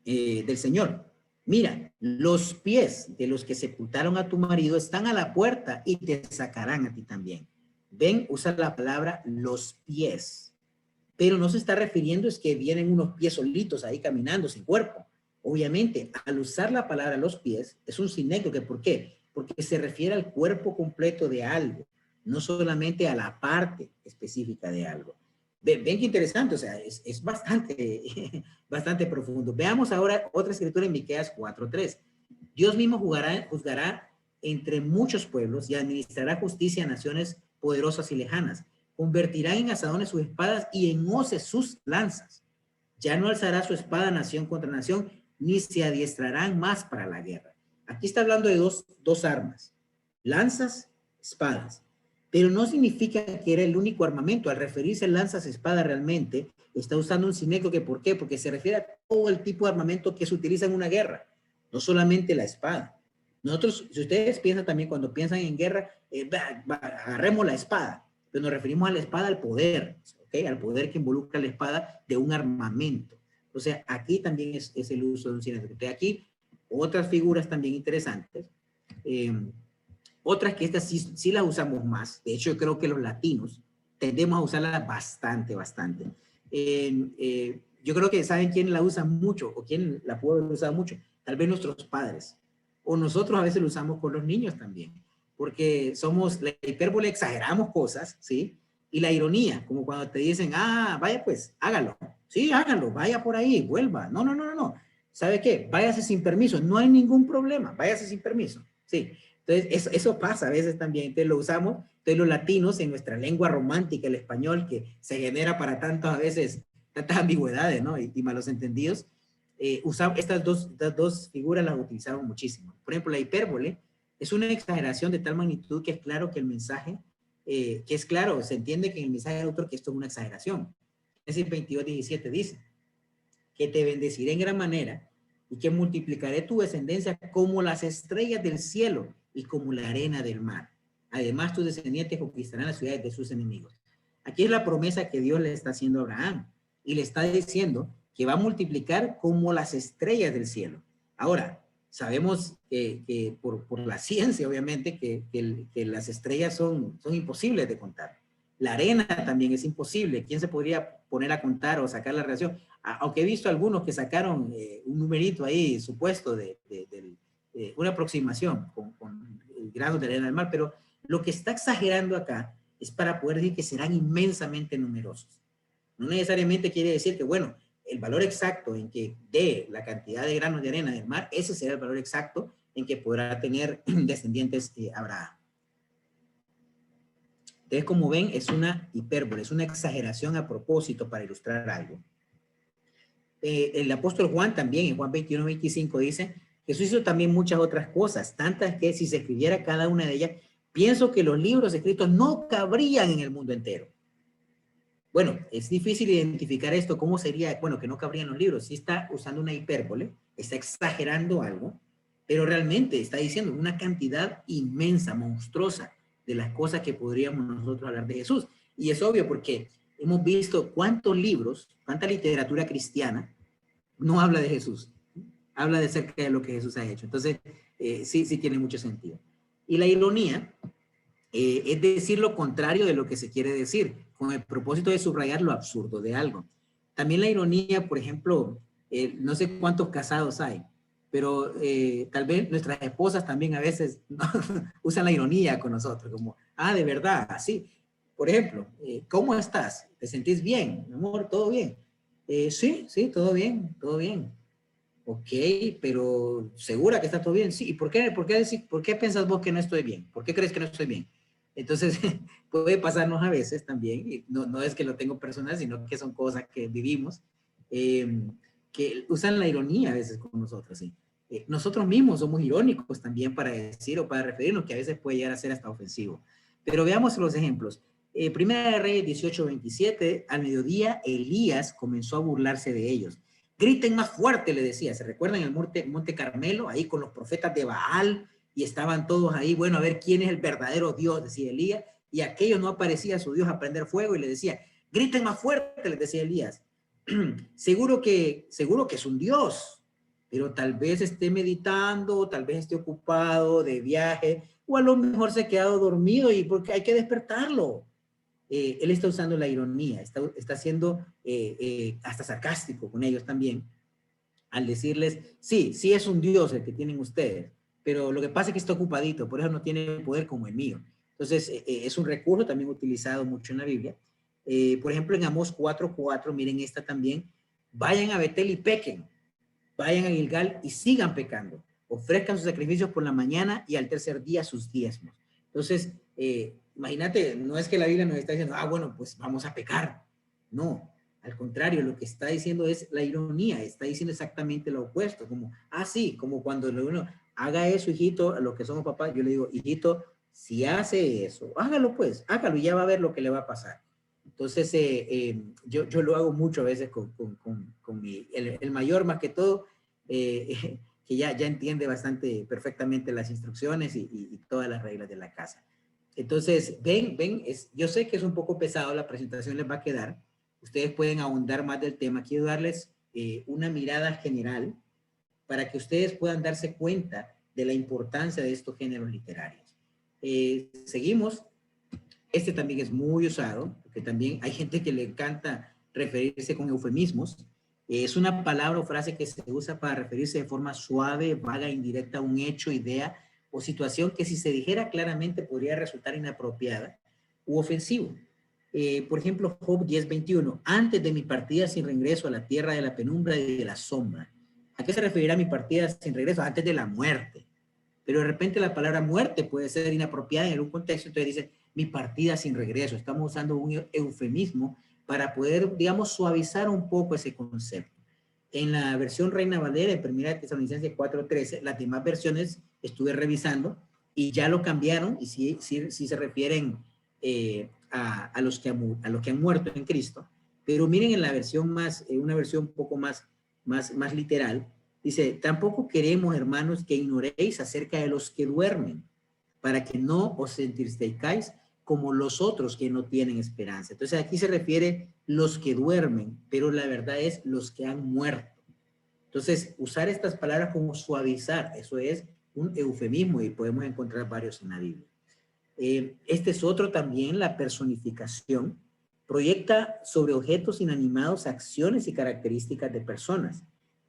del Señor? Mira, los pies de los que sepultaron a tu marido están a la puerta y te sacarán a ti también. Ven, usa la palabra los pies, pero no se está refiriendo es que vienen unos pies solitos ahí caminando sin cuerpo. Obviamente, al usar la palabra los pies, es un sinécdoque. ¿Por qué? Porque se refiere al cuerpo completo de algo, no solamente a la parte específica de algo. Ven qué interesante, o sea, es bastante, bastante profundo. Veamos ahora otra escritura en Miqueas 4:3. Dios mismo juzgará entre muchos pueblos y administrará justicia a naciones poderosas y lejanas. Convertirá en asadones sus espadas y en hoces sus lanzas. Ya no alzará su espada nación contra nación, ni se adiestrarán más para la guerra. Aquí está hablando de dos armas, lanzas, espadas, pero no significa que era el único armamento. Al referirse a lanzas, espadas, realmente está usando un sinécdoque. ¿Por qué? Porque se refiere a todo el tipo de armamento que se utiliza en una guerra, no solamente la espada. Nosotros, si ustedes piensan también, cuando piensan en guerra, agarremos la espada, pero nos referimos a la espada, al poder, ¿okay? Al poder que involucra la espada de un armamento. O sea, aquí también es el uso de un sinécdoque. Aquí, otras figuras también interesantes, otras que estas sí las usamos más. De hecho, yo creo que los latinos tendemos a usarlas bastante. Yo creo que saben quién la usa mucho o quién la puede haber usado mucho. Tal vez nuestros padres. O nosotros a veces lo usamos con los niños también. Porque somos, la hipérbole, exageramos cosas, ¿sí? Y la ironía, como cuando te dicen, vaya pues, hágalo. Sí, hágalo, vaya por ahí, vuelva. No. ¿Sabe qué? Váyase sin permiso. No hay ningún problema, váyase sin permiso. Sí. Entonces, eso pasa a veces también. Entonces, lo usamos. Entonces, los latinos, en nuestra lengua romántica, el español, que se genera para tantas, a veces, tantas ambigüedades, ¿no? Y malos entendidos, usamos estas dos figuras, las utilizamos muchísimo. Por ejemplo, la hipérbole es una exageración de tal magnitud que es claro que el mensaje, que es claro, se entiende que en el mensaje del autor que esto es una exageración. Es decir, 22:17 dice, que te bendeciré en gran manera y que multiplicaré tu descendencia como las estrellas del cielo y como la arena del mar. Además, tus descendientes conquistarán las ciudades de sus enemigos. Aquí es la promesa que Dios le está haciendo a Abraham y le está diciendo que va a multiplicar como las estrellas del cielo. Ahora, sabemos que por la ciencia, obviamente, que las estrellas son imposibles de contar. La arena también es imposible. ¿Quién se podría poner a contar o sacar la relación? Aunque he visto algunos que sacaron un numerito ahí supuesto de una aproximación con el grado de arena del mar, pero lo que está exagerando acá es para poder decir que serán inmensamente numerosos. No necesariamente quiere decir que, bueno, el valor exacto en que dé la cantidad de granos de arena del mar, ese será el valor exacto en que podrá tener descendientes Abraham. Entonces, como ven, es una hipérbole, es una exageración a propósito para ilustrar algo. El apóstol Juan también, en Juan 21:25 dice, Jesús hizo también muchas otras cosas, tantas que si se escribiera cada una de ellas, pienso que los libros escritos no cabrían en el mundo entero. Bueno, es difícil identificar esto, ¿cómo sería? Bueno, que no cabrían los libros. Sí está usando una hipérbole, está exagerando algo, pero realmente está diciendo una cantidad inmensa, monstruosa, de las cosas que podríamos nosotros hablar de Jesús. Y es obvio porque hemos visto cuántos libros, cuánta literatura cristiana no habla de Jesús, habla de acerca de lo que Jesús ha hecho. Entonces, sí tiene mucho sentido. Y la ironía es decir lo contrario de lo que se quiere decir, con el propósito de subrayar lo absurdo de algo. También la ironía, por ejemplo, no sé cuántos casados hay, pero tal vez nuestras esposas también a veces usan la ironía con nosotros, como, de verdad, así. Por ejemplo, ¿cómo estás? ¿Te sentís bien? Mi amor, ¿todo bien? Sí, todo bien, todo bien. Ok, pero ¿segura que está todo bien? Sí, ¿y por qué piensas vos que no estoy bien? ¿Por qué crees que no estoy bien? Entonces, puede pasarnos a veces también, y no es que lo tengo personal, sino que son cosas que vivimos, que usan la ironía a veces con nosotros, ¿sí? Nosotros mismos somos irónicos también para decir o para referirnos, que a veces puede llegar a ser hasta ofensivo. Pero veamos los ejemplos. Primera de Reyes 18:27, al mediodía Elías comenzó a burlarse de ellos. griten más fuerte, le decía. ¿Se recuerdan el Monte Carmelo? Ahí con los profetas de Baal, y estaban todos ahí, bueno, a ver quién es el verdadero Dios, decía Elías, y aquello no aparecía su Dios a prender fuego, y le decía, griten más fuerte, les decía Elías. seguro que es un Dios, pero tal vez esté meditando, tal vez esté ocupado de viaje, o a lo mejor se ha quedado dormido y porque hay que despertarlo. Él está usando la ironía, está siendo hasta sarcástico con ellos también, al decirles, sí es un Dios el que tienen ustedes, pero lo que pasa es que está ocupadito, por eso no tiene poder como el mío. Entonces, es un recurso también utilizado mucho en la Biblia. Por ejemplo, en Amós 4:4, miren esta también, vayan a Betel y pequen, vayan a Gilgal y sigan pecando, ofrezcan sus sacrificios por la mañana y al tercer día sus diezmos. Entonces, imagínate, no es que la Biblia nos está diciendo, bueno, pues vamos a pecar. No, al contrario, lo que está diciendo es la ironía, está diciendo exactamente lo opuesto, como, sí, como cuando uno haga eso, hijito, a los que somos papás, yo le digo, hijito, si hace eso, hágalo pues, hágalo y ya va a ver lo que le va a pasar. Entonces, yo lo hago mucho a veces con el mayor más que todo, que ya entiende bastante perfectamente las instrucciones y todas las reglas de la casa. Entonces, ven, yo sé que es un poco pesado, la presentación les va a quedar. Ustedes pueden ahondar más del tema. Quiero darles una mirada general para que ustedes puedan darse cuenta de la importancia de estos géneros literarios. Seguimos. Este también es muy usado, porque también hay gente que le encanta referirse con eufemismos. Es una palabra o frase que se usa para referirse de forma suave, vaga, indirecta a un hecho, idea o situación que si se dijera claramente podría resultar inapropiada u ofensivo. Por ejemplo, Job 10:21, antes de mi partida sin regreso a la tierra de la penumbra y de la sombra. ¿A qué se referirá mi partida sin regreso? Antes de la muerte. Pero de repente la palabra muerte puede ser inapropiada en algún contexto, entonces dice mi partida sin regreso. Estamos usando un eufemismo para poder, digamos, suavizar un poco ese concepto. En la versión Reina Valera, en 1 Tesalonicenses 4:13, las demás versiones estuve revisando y ya lo cambiaron y sí se refieren a los que han muerto en Cristo. Pero miren en la versión una versión un poco más literal, dice, tampoco queremos, hermanos, que ignoréis acerca de los que duermen, para que no os entristezcáis como los otros que no tienen esperanza. Entonces aquí se refiere los que duermen, pero la verdad es los que han muerto. Entonces, usar estas palabras como suavizar, eso es un eufemismo y podemos encontrar varios en la Biblia. Este es otro también, la personificación. Proyecta sobre objetos inanimados acciones y características de personas.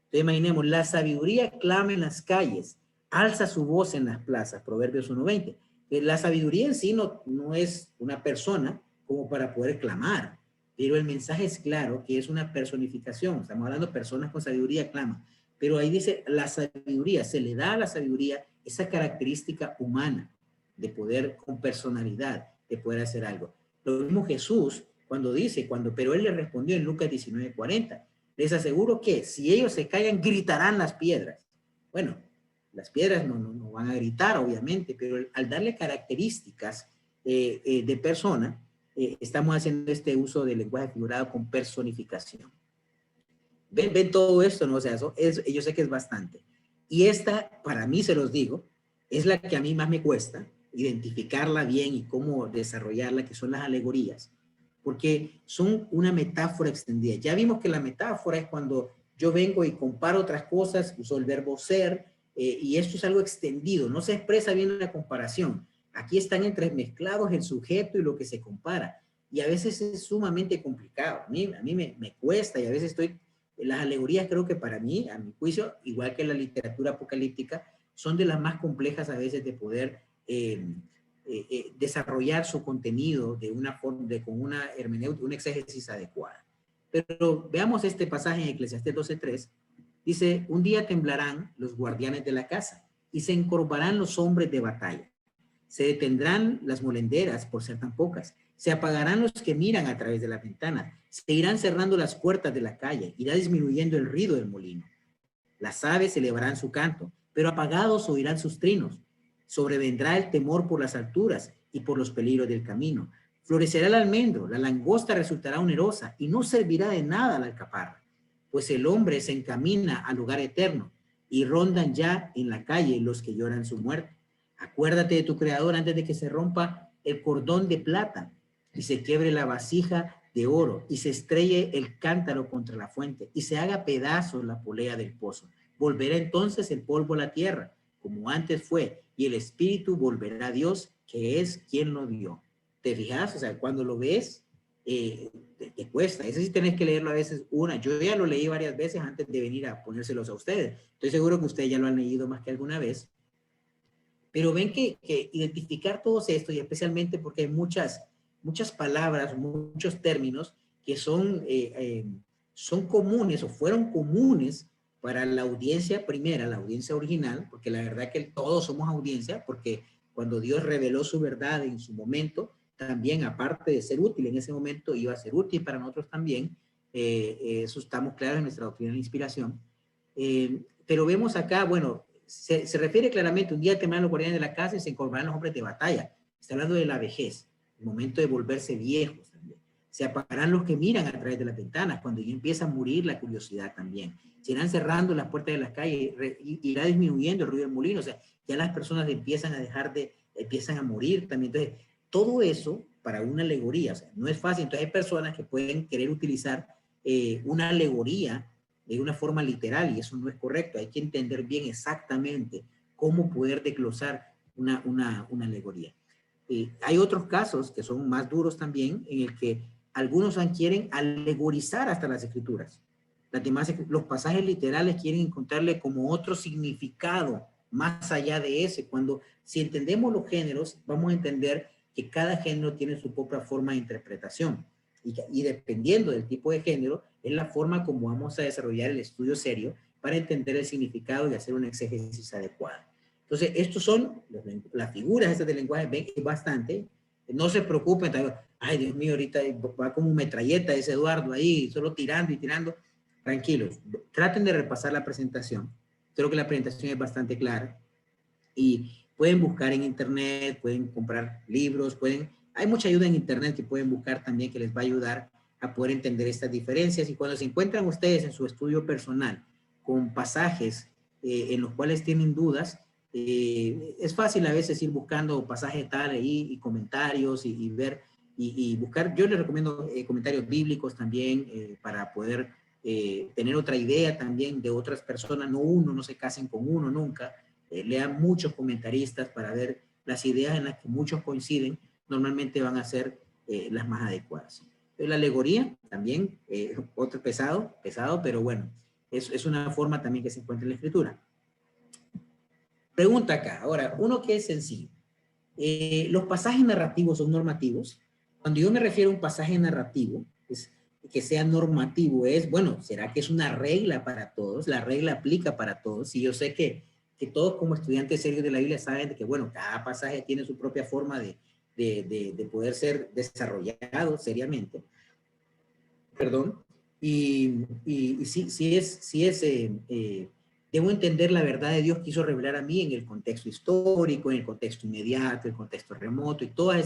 Entonces imaginemos, la sabiduría clama en las calles, alza su voz en las plazas, Proverbios 1:20. La sabiduría en sí no es una persona como para poder clamar, pero el mensaje es claro que es una personificación. Estamos hablando de personas con sabiduría claman, pero ahí dice la sabiduría, se le da a la sabiduría esa característica humana de poder con personalidad, de poder hacer algo. Lo mismo Jesús cuando dice, pero él le respondió en Lucas 19:40, les aseguro que si ellos se callan, gritarán las piedras. Bueno, las piedras no van a gritar, obviamente, pero al darle características de persona, estamos haciendo este uso del lenguaje figurado con personificación. ¿Ven todo esto? ¿No? O sea, yo sé que es bastante. Y esta, para mí, se los digo, es la que a mí más me cuesta identificarla bien y cómo desarrollarla, que son las alegorías, porque son una metáfora extendida. Ya vimos que la metáfora es cuando yo vengo y comparo otras cosas, uso el verbo ser, y esto es algo extendido, no se expresa bien la comparación. Aquí están entremezclados el sujeto y lo que se compara, y a veces es sumamente complicado. A mí me cuesta, y a veces las alegorías creo que para mí, a mi juicio, igual que la literatura apocalíptica, son de las más complejas a veces de poder desarrollar su contenido de una forma, con una hermenéutica, una exégesis adecuada. Pero veamos este pasaje en Eclesiastés 12:3. Dice, un día temblarán los guardianes de la casa y se encorvarán los hombres de batalla. Se detendrán las molenderas por ser tan pocas. Se apagarán los que miran a través de la ventana. Se irán cerrando las puertas de la calle. Irá disminuyendo el ruido del molino. Las aves elevarán su canto, pero apagados oirán sus trinos. Sobrevendrá el temor por las alturas y por los peligros del camino. Florecerá el almendro, la langosta resultará onerosa y no servirá de nada la alcaparra. pues el hombre se encamina al lugar eterno y rondan ya en la calle los que lloran su muerte. Acuérdate de tu Creador antes de que se rompa el cordón de plata y se quiebre la vasija de oro y se estrelle el cántaro contra la fuente y se haga pedazos la polea del pozo. Volverá entonces el polvo a la tierra, como antes fue, y el espíritu volverá a Dios, que es quien lo dio. ¿Te fijas? O sea, cuando lo ves, te cuesta. Ese sí tenés que leerlo a veces yo ya lo leí varias veces antes de venir a ponérselos a ustedes. Estoy seguro que ustedes ya lo han leído más que alguna vez. Pero ven que identificar todos estos, y especialmente porque hay muchas palabras, muchos términos que son comunes o fueron comunes para la audiencia primera, la audiencia original, porque la verdad que todos somos audiencia, porque cuando Dios reveló su verdad en su momento, también aparte de ser útil en ese momento, iba a ser útil para nosotros también. Eso estamos claros en nuestra doctrina de inspiración. Pero vemos acá, bueno, se refiere claramente, un día temerán los guardianes de la casa y se incorporarán los hombres de batalla. Está hablando de la vejez, el momento de volverse viejos también. Se apagarán los que miran a través de las ventanas, cuando ya empieza a morir la curiosidad también. Se irán cerrando las puertas de las calles, irá disminuyendo el ruido del molino, o sea, ya las personas empiezan a morir también. Entonces, todo eso para una alegoría, o sea, no es fácil. Entonces hay personas que pueden querer utilizar una alegoría de una forma literal, y eso no es correcto. Hay que entender bien exactamente cómo poder desglosar una alegoría. Hay otros casos que son más duros también, en el que algunos quieren alegorizar hasta las escrituras. Los pasajes literales quieren encontrarle como otro significado más allá de ese, cuando si entendemos los géneros, vamos a entender que cada género tiene su propia forma de interpretación. Y dependiendo del tipo de género, es la forma como vamos a desarrollar el estudio serio para entender el significado y hacer una exégesis adecuada. Entonces, estos son las figuras estas del lenguaje, ven que es bastante. No se preocupen, ay Dios mío, ahorita va como metralleta ese Eduardo ahí, solo tirando y tirando. Tranquilos, traten de repasar la presentación. Creo que la presentación es bastante clara. Y pueden buscar en internet, pueden comprar libros, hay mucha ayuda en internet que pueden buscar también que les va a ayudar a poder entender estas diferencias. Y cuando se encuentran ustedes en su estudio personal con pasajes en los cuales tienen dudas, es fácil a veces ir buscando pasajes tal ahí y comentarios y ver y buscar. Yo les recomiendo comentarios bíblicos también para poder tener otra idea también de otras personas. No se casen con uno nunca. Lean muchos comentaristas para ver las ideas en las que muchos coinciden, normalmente van a ser las más adecuadas. La alegoría también, otro pesado, pero bueno, es una forma también que se encuentra en la escritura. Pregunta acá, ahora, uno que es sencillo. ¿Los pasajes narrativos son normativos? Cuando yo me refiero a un pasaje narrativo, que sea normativo, bueno, ¿será que es una regla para todos? ¿La regla aplica para todos? Y yo sé que todos como estudiantes serios de la Biblia saben de que, bueno, cada pasaje tiene su propia forma de poder ser desarrollado seriamente. Perdón. Y debo entender la verdad de Dios que quiso revelar a mí en el contexto histórico, en el contexto inmediato, en el contexto remoto y todas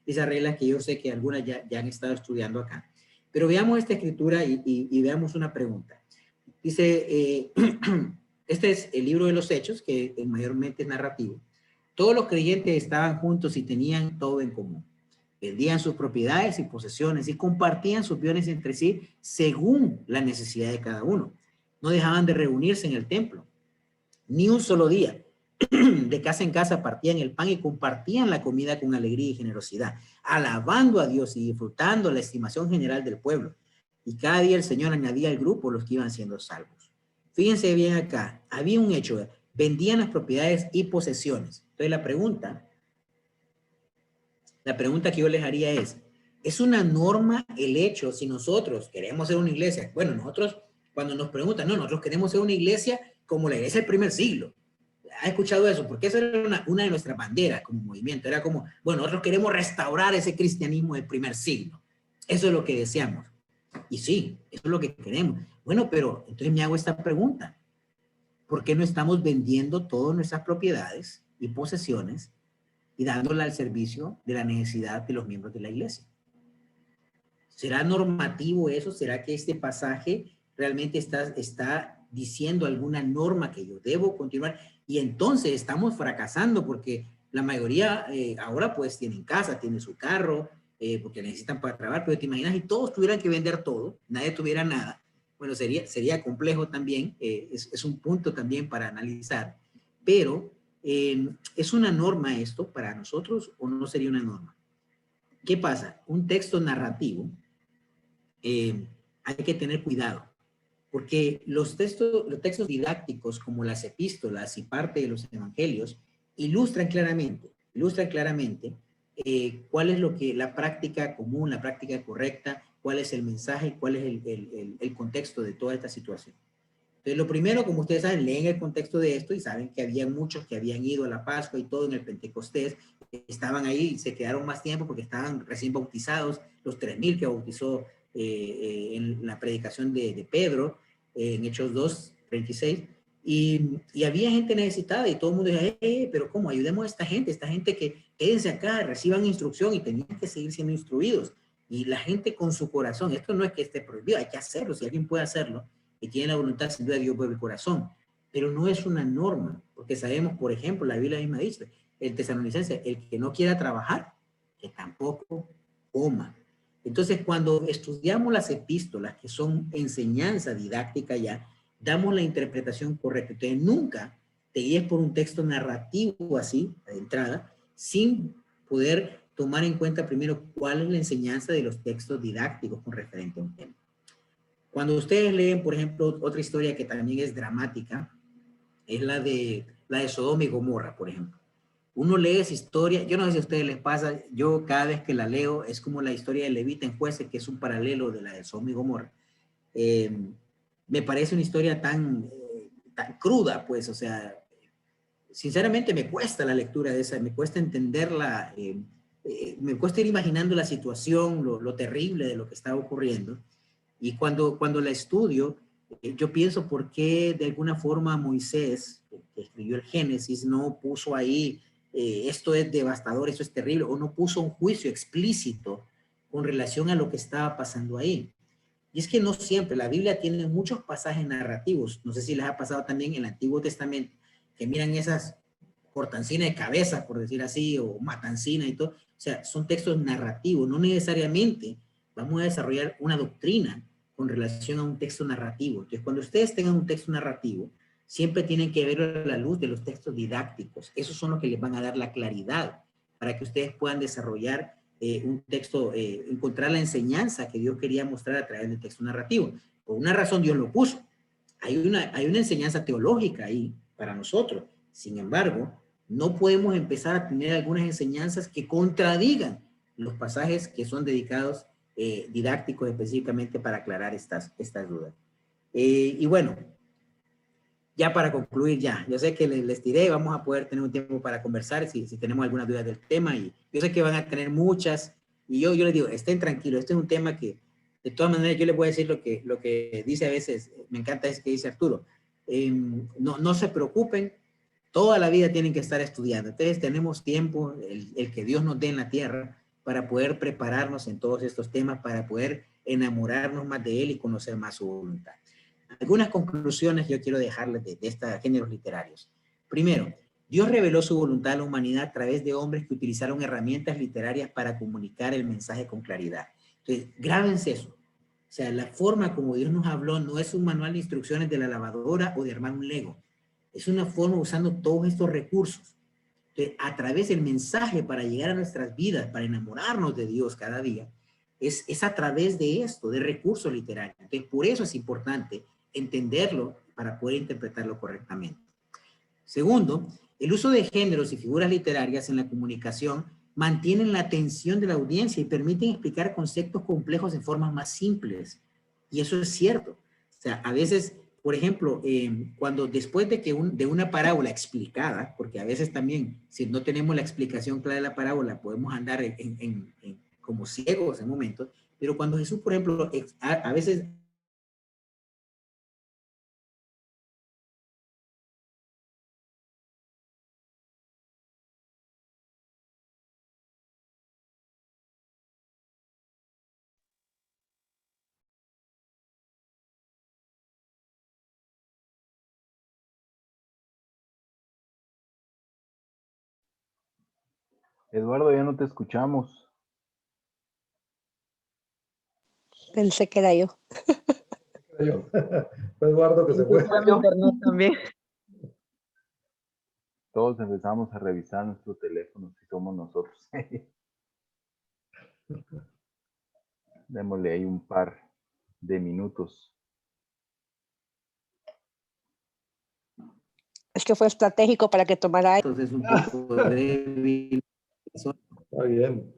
esas reglas que yo sé que algunas ya han estado estudiando acá. Pero veamos esta escritura y veamos una pregunta. Dice, este es el libro de los Hechos, que mayormente es narrativo. Todos los creyentes estaban juntos y tenían todo en común. Vendían sus propiedades y posesiones y compartían sus bienes entre sí según la necesidad de cada uno. No dejaban de reunirse en el templo, ni un solo día. De casa en casa partían el pan y compartían la comida con alegría y generosidad, alabando a Dios y disfrutando la estimación general del pueblo. Y cada día el Señor añadía al grupo los que iban siendo salvos. Fíjense bien acá, había un hecho, vendían las propiedades y posesiones. Entonces la pregunta que yo les haría ¿es una norma el hecho si nosotros queremos ser una iglesia? Bueno, nosotros cuando nos preguntan, no, nosotros queremos ser una iglesia como la iglesia del primer siglo. ¿Ha escuchado eso? Porque esa era una de nuestras banderas como movimiento. Era como, bueno, nosotros queremos restaurar ese cristianismo del primer siglo. Eso es lo que deseamos. Y sí, eso es lo que queremos. Bueno, pero entonces me hago esta pregunta. ¿Por qué no estamos vendiendo todas nuestras propiedades y posesiones y dándola al servicio de la necesidad de los miembros de la iglesia? ¿Será normativo eso? ¿Será que este pasaje realmente está diciendo alguna norma que yo debo continuar, y entonces estamos fracasando porque la mayoría ahora pues tienen casa, tienen su carro, porque necesitan para trabajar, pero te imaginas si todos tuvieran que vender todo, nadie tuviera nada, bueno, sería complejo también, es un punto también para analizar, pero ¿es una norma esto para nosotros o no sería una norma? ¿Qué pasa? Un texto narrativo, hay que tener cuidado, porque los textos didácticos como las epístolas y parte de los evangelios ilustran claramente cuál es la práctica común, la práctica correcta, cuál es el mensaje, cuál es el contexto de toda esta situación. Entonces, lo primero, como ustedes saben, leen el contexto de esto y saben que había muchos que habían ido a la Pascua y todo en el Pentecostés, estaban ahí, se quedaron más tiempo porque estaban recién bautizados, los 3,000 que bautizó en la predicación de Pedro, en Hechos 2:36, y había gente necesitada y todo el mundo decía, pero ¿cómo? Ayudemos a esta gente que quédense acá, reciban instrucción, y tenían que seguir siendo instruidos. Y la gente con su corazón, esto no es que esté prohibido, hay que hacerlo, si alguien puede hacerlo, y tiene la voluntad, sin duda Dios mueve el corazón, pero no es una norma, porque sabemos, por ejemplo, la Biblia misma dice, el tesalonicense, el que no quiera trabajar, que tampoco coma. Entonces, cuando estudiamos las epístolas, que son enseñanza didáctica ya, damos la interpretación correcta. Entonces, nunca te guíes por un texto narrativo así, de entrada, sin poder tomar en cuenta primero cuál es la enseñanza de los textos didácticos con referente a un tema. Cuando ustedes leen, por ejemplo, otra historia que también es dramática, es la de Sodoma y Gomorra, por ejemplo. Uno lee esa historia, yo no sé si a ustedes les pasa, yo cada vez que la leo es como la historia de Levita en Jueces, que es un paralelo de la de Sodoma y Gomorra. Me parece una historia tan cruda, pues, o sea, sinceramente me cuesta la lectura de esa, me cuesta entenderla, me cuesta ir imaginando la situación, lo terrible de lo que está ocurriendo. Y cuando la estudio, yo pienso por qué de alguna forma Moisés, que escribió el Génesis, no puso ahí, esto es devastador, esto es terrible, o no puso un juicio explícito con relación a lo que estaba pasando ahí. Y es que no siempre, la Biblia tiene muchos pasajes narrativos, no sé si les ha pasado también en el Antiguo Testamento, que miran esas cortancinas de cabeza, por decir así, o matancina y todo, o sea, son textos narrativos, no necesariamente vamos a desarrollar una doctrina con relación a un texto narrativo. Entonces, cuando ustedes tengan un texto narrativo, siempre tienen que verlo a la luz de los textos didácticos. Esos son los que les van a dar la claridad para que ustedes puedan desarrollar un texto, encontrar la enseñanza que Dios quería mostrar a través del texto narrativo. Por una razón Dios lo puso. Hay una enseñanza teológica ahí para nosotros. Sin embargo, no podemos empezar a tener algunas enseñanzas que contradigan los pasajes que son dedicados didácticos específicamente para aclarar estas dudas. Y bueno, ya para concluir ya, yo sé que les tiré, vamos a poder tener un tiempo para conversar si tenemos alguna duda del tema, y yo sé que van a tener muchas, y yo les digo, estén tranquilos, este es un tema que de todas maneras yo les voy a decir lo que dice a veces, me encanta es que dice Arturo, no se preocupen, toda la vida tienen que estar estudiando, entonces tenemos tiempo, el que Dios nos dé en la tierra, para poder prepararnos en todos estos temas, para poder enamorarnos más de Él y conocer más su voluntad. Algunas conclusiones yo quiero dejarles de estos géneros literarios. Primero, Dios reveló su voluntad a la humanidad a través de hombres que utilizaron herramientas literarias para comunicar el mensaje con claridad. Entonces, grábense eso. O sea, la forma como Dios nos habló no es un manual de instrucciones de la lavadora o de armar un Lego. Es una forma usando todos estos recursos. Entonces, a través del mensaje para llegar a nuestras vidas, para enamorarnos de Dios cada día, es a través de esto, de recursos literarios. Entonces, por eso es importante entenderlo para poder interpretarlo correctamente. Segundo, el uso de géneros y figuras literarias en la comunicación mantienen la atención de la audiencia y permiten explicar conceptos complejos de formas más simples. Y eso es cierto. O sea, a veces, por ejemplo, cuando después de una parábola explicada, porque a veces también, si no tenemos la explicación clara de la parábola, podemos andar como ciegos en momentos, pero cuando Jesús, por ejemplo, a veces Eduardo, ya no te escuchamos. Pensé que era yo. Yo. Fue Eduardo que se fue. Fue mi internet también. Todos empezamos a revisar nuestro teléfono si somos nosotros. Démosle ahí un par de minutos. Es que fue estratégico para que tomara aire. Entonces un poco débil. Está bien.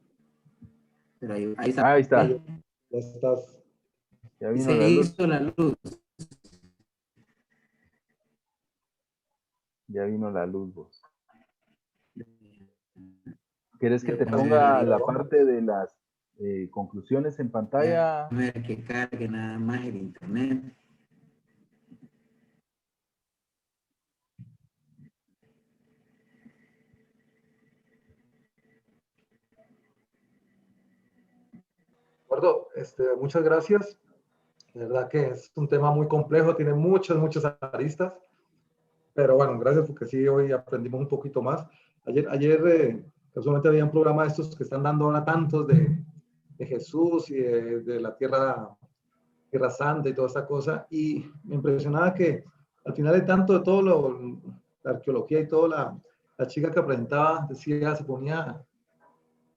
Pero ahí está. Ahí está. Ya estás. Ya Y vino se la luz. hizo la luz. Ya vino la luz, vos. ¿Quieres que te Ya ponga vino. la parte de las conclusiones en pantalla? A ver que cargue nada más el internet. Eduardo, muchas gracias. De verdad que es un tema muy complejo, tiene muchas aristas. Pero bueno, gracias porque sí, hoy aprendimos un poquito más. Ayer casualmente había un programa de estos que están dando ahora tantos de Jesús y de la Tierra Santa y toda esta cosa. Y me impresionaba que al final de tanto de todo la arqueología y toda la chica que presentaba, decía, se ponía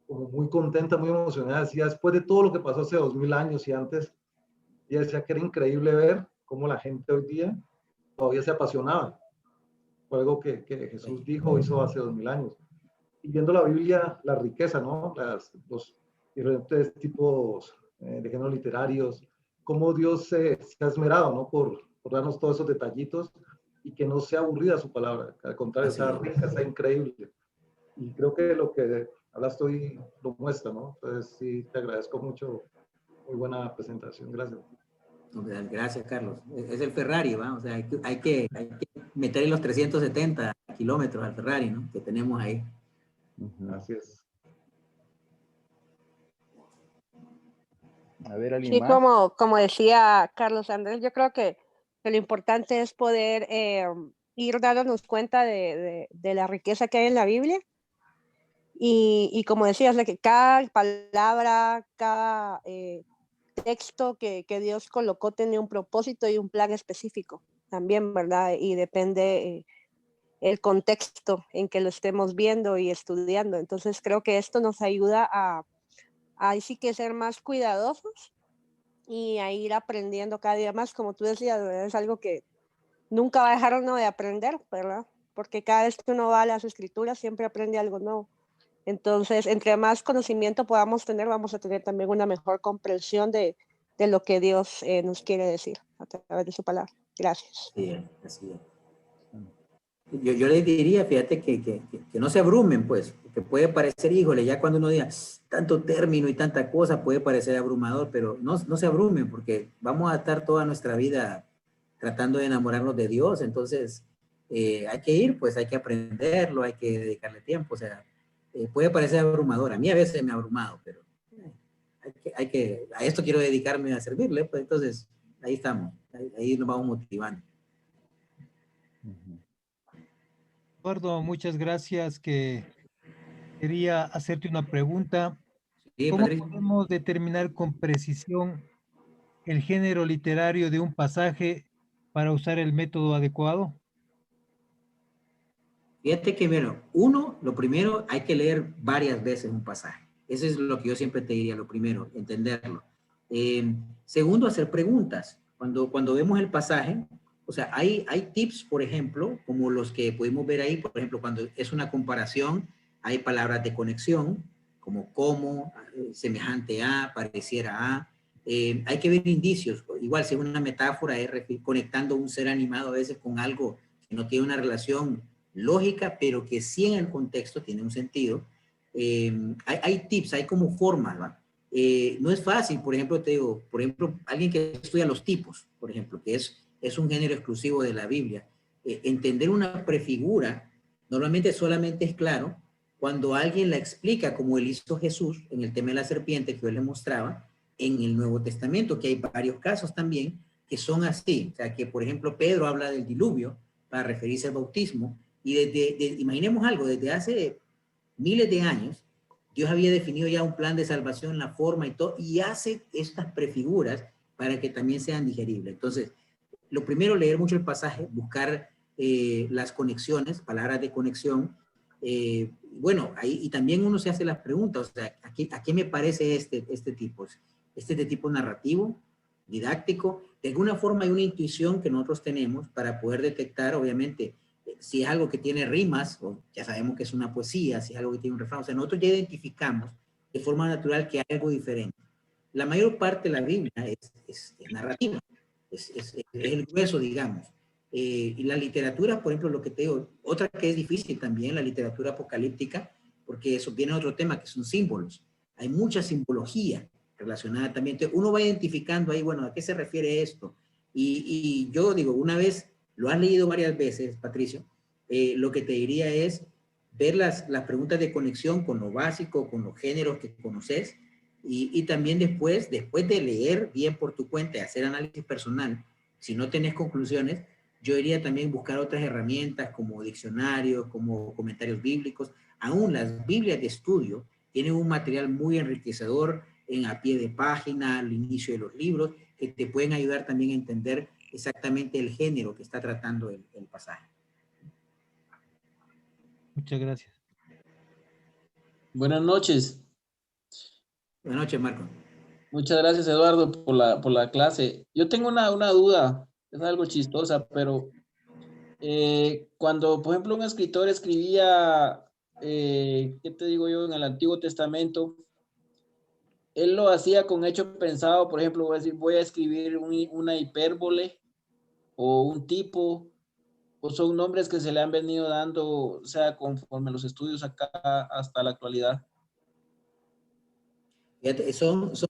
como muy contenta, muy emocionada. Decía, después de todo lo que pasó hace 2000 años y antes, ella decía que era increíble ver cómo la gente hoy día todavía se apasionaba. Fue algo que Jesús dijo, hizo hace 2000 años. Y viendo la Biblia, la riqueza, ¿no? Los diferentes tipos de géneros literarios, cómo Dios se ha esmerado, ¿no? Por darnos todos esos detallitos y que no sea aburrida su palabra, al contrario, sea rica, sea increíble. Y creo que lo que hablaste hoy lo muestra, ¿no? Entonces sí, te agradezco mucho. Muy buena presentación, gracias. Gracias, Carlos. Es el Ferrari, ¿va? O sea, hay que meterle los 370 kilómetros al Ferrari, ¿no? Que tenemos ahí. Así es. A ver, ¿alguien Sí, más? como decía Carlos Andrés, yo creo que lo importante es poder ir dándonos cuenta de la riqueza que hay en la Biblia. Y como decías, de que cada palabra, cada texto que Dios colocó tenía un propósito y un plan específico también, ¿verdad? Y depende el contexto en que lo estemos viendo y estudiando. Entonces creo que esto nos ayuda a sí que ser más cuidadosos y a ir aprendiendo cada día más, como tú decías, ¿verdad? Es algo que nunca va a dejar uno de aprender, ¿verdad? Porque cada vez que uno va a las escrituras siempre aprende algo nuevo. Entonces, entre más conocimiento podamos tener, vamos a tener también una mejor comprensión de lo que Dios nos quiere decir a través de su palabra. Gracias. Sí, así es. Yo les diría, fíjate, que no se abrumen, pues, que puede parecer, híjole, ya cuando uno diga tanto término y tanta cosa, puede parecer abrumador, pero no se abrumen, porque vamos a estar toda nuestra vida tratando de enamorarnos de Dios, entonces hay que ir, pues hay que aprenderlo, hay que dedicarle tiempo, o sea, puede parecer abrumador, a mí a veces me ha abrumado, pero a esto quiero dedicarme a servirle, pues entonces ahí estamos, ahí nos vamos motivando. Eduardo, muchas gracias. Quería hacerte una pregunta. Sí, ¿Cómo Patricio. podemos determinar con precisión el género literario de un pasaje para usar el método adecuado? Fíjate que, bueno, lo primero, hay que leer varias veces un pasaje. Eso es lo que yo siempre te diría, lo primero, entenderlo. Segundo, hacer preguntas. Cuando vemos el pasaje, o sea, hay tips, por ejemplo, como los que pudimos ver ahí, por ejemplo, cuando es una comparación, hay palabras de conexión, como, semejante a, pareciera a. Hay que ver indicios, igual si es una metáfora, es conectando un ser animado a veces con algo que no tiene una relación lógica, pero que sí en el contexto tiene un sentido. Hay tips, hay como formas, ¿va? No es fácil, por ejemplo, te digo, por ejemplo, alguien que estudia los tipos, por ejemplo, que es un género exclusivo de la Biblia, entender una prefigura normalmente solamente es claro cuando alguien la explica como él hizo Jesús en el tema de la serpiente que yo le mostraba en el Nuevo Testamento, que hay varios casos también que son así, o sea, que por ejemplo Pedro habla del diluvio para referirse al bautismo, y imaginemos algo, desde hace miles de años, Dios había definido ya un plan de salvación, la forma y todo, y hace estas prefiguras para que también sean digeribles. Entonces, lo primero, leer mucho el pasaje, buscar las conexiones, palabras de conexión. Bueno, ahí, y también uno se hace las preguntas, o sea, ¿a qué me parece este tipo? ¿Este de tipo narrativo, didáctico? De alguna forma hay una intuición que nosotros tenemos para poder detectar, obviamente, si es algo que tiene rimas, o ya sabemos que es una poesía, si es algo que tiene un refrán, o sea, nosotros ya identificamos de forma natural que hay algo diferente. La mayor parte de la Biblia es narrativa, es el grueso, digamos. Y la literatura, por ejemplo, lo que te digo, otra que es difícil también, la literatura apocalíptica, porque eso viene a otro tema, que son símbolos. Hay mucha simbología relacionada también. Entonces, uno va identificando ahí, bueno, ¿a qué se refiere esto? Y yo digo, una vez, lo has leído varias veces, Patricio, lo que te diría es ver las preguntas de conexión con lo básico, con los géneros que conoces, y también después de leer bien por tu cuenta y hacer análisis personal, si no tenés conclusiones, yo iría también buscar otras herramientas como diccionarios, como comentarios bíblicos. Aún las Biblias de estudio tienen un material muy enriquecedor a pie de página, al inicio de los libros, que te pueden ayudar también a entender exactamente el género que está tratando el pasaje. Muchas gracias. Buenas noches. Buenas noches, Marco. Muchas gracias, Eduardo, por la clase. Yo tengo una duda, es algo chistosa, pero cuando, por ejemplo, un escritor escribía, ¿qué te digo yo? En el Antiguo Testamento, él lo hacía con hecho pensado, por ejemplo, voy a decir, voy a escribir una hipérbole o un tipo, o son nombres que se le han venido dando, o sea, conforme los estudios acá hasta la actualidad. Fíjate,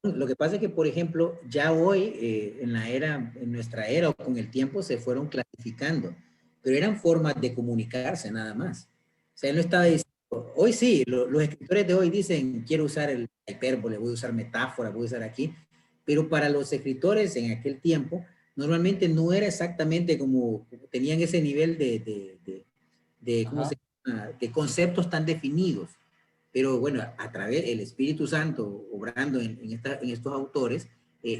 lo que pasa es que, por ejemplo, ya hoy, en nuestra era o con el tiempo, se fueron clasificando, pero eran formas de comunicarse nada más. O sea, él no estaba diciendo, hoy sí, los escritores de hoy dicen, quiero usar el hipérbole, voy a usar metáfora, voy a usar aquí, pero para los escritores en aquel tiempo, normalmente no era exactamente como tenían ese nivel ¿cómo se llama? De conceptos tan definidos. Pero bueno, a través del Espíritu Santo obrando en estos autores,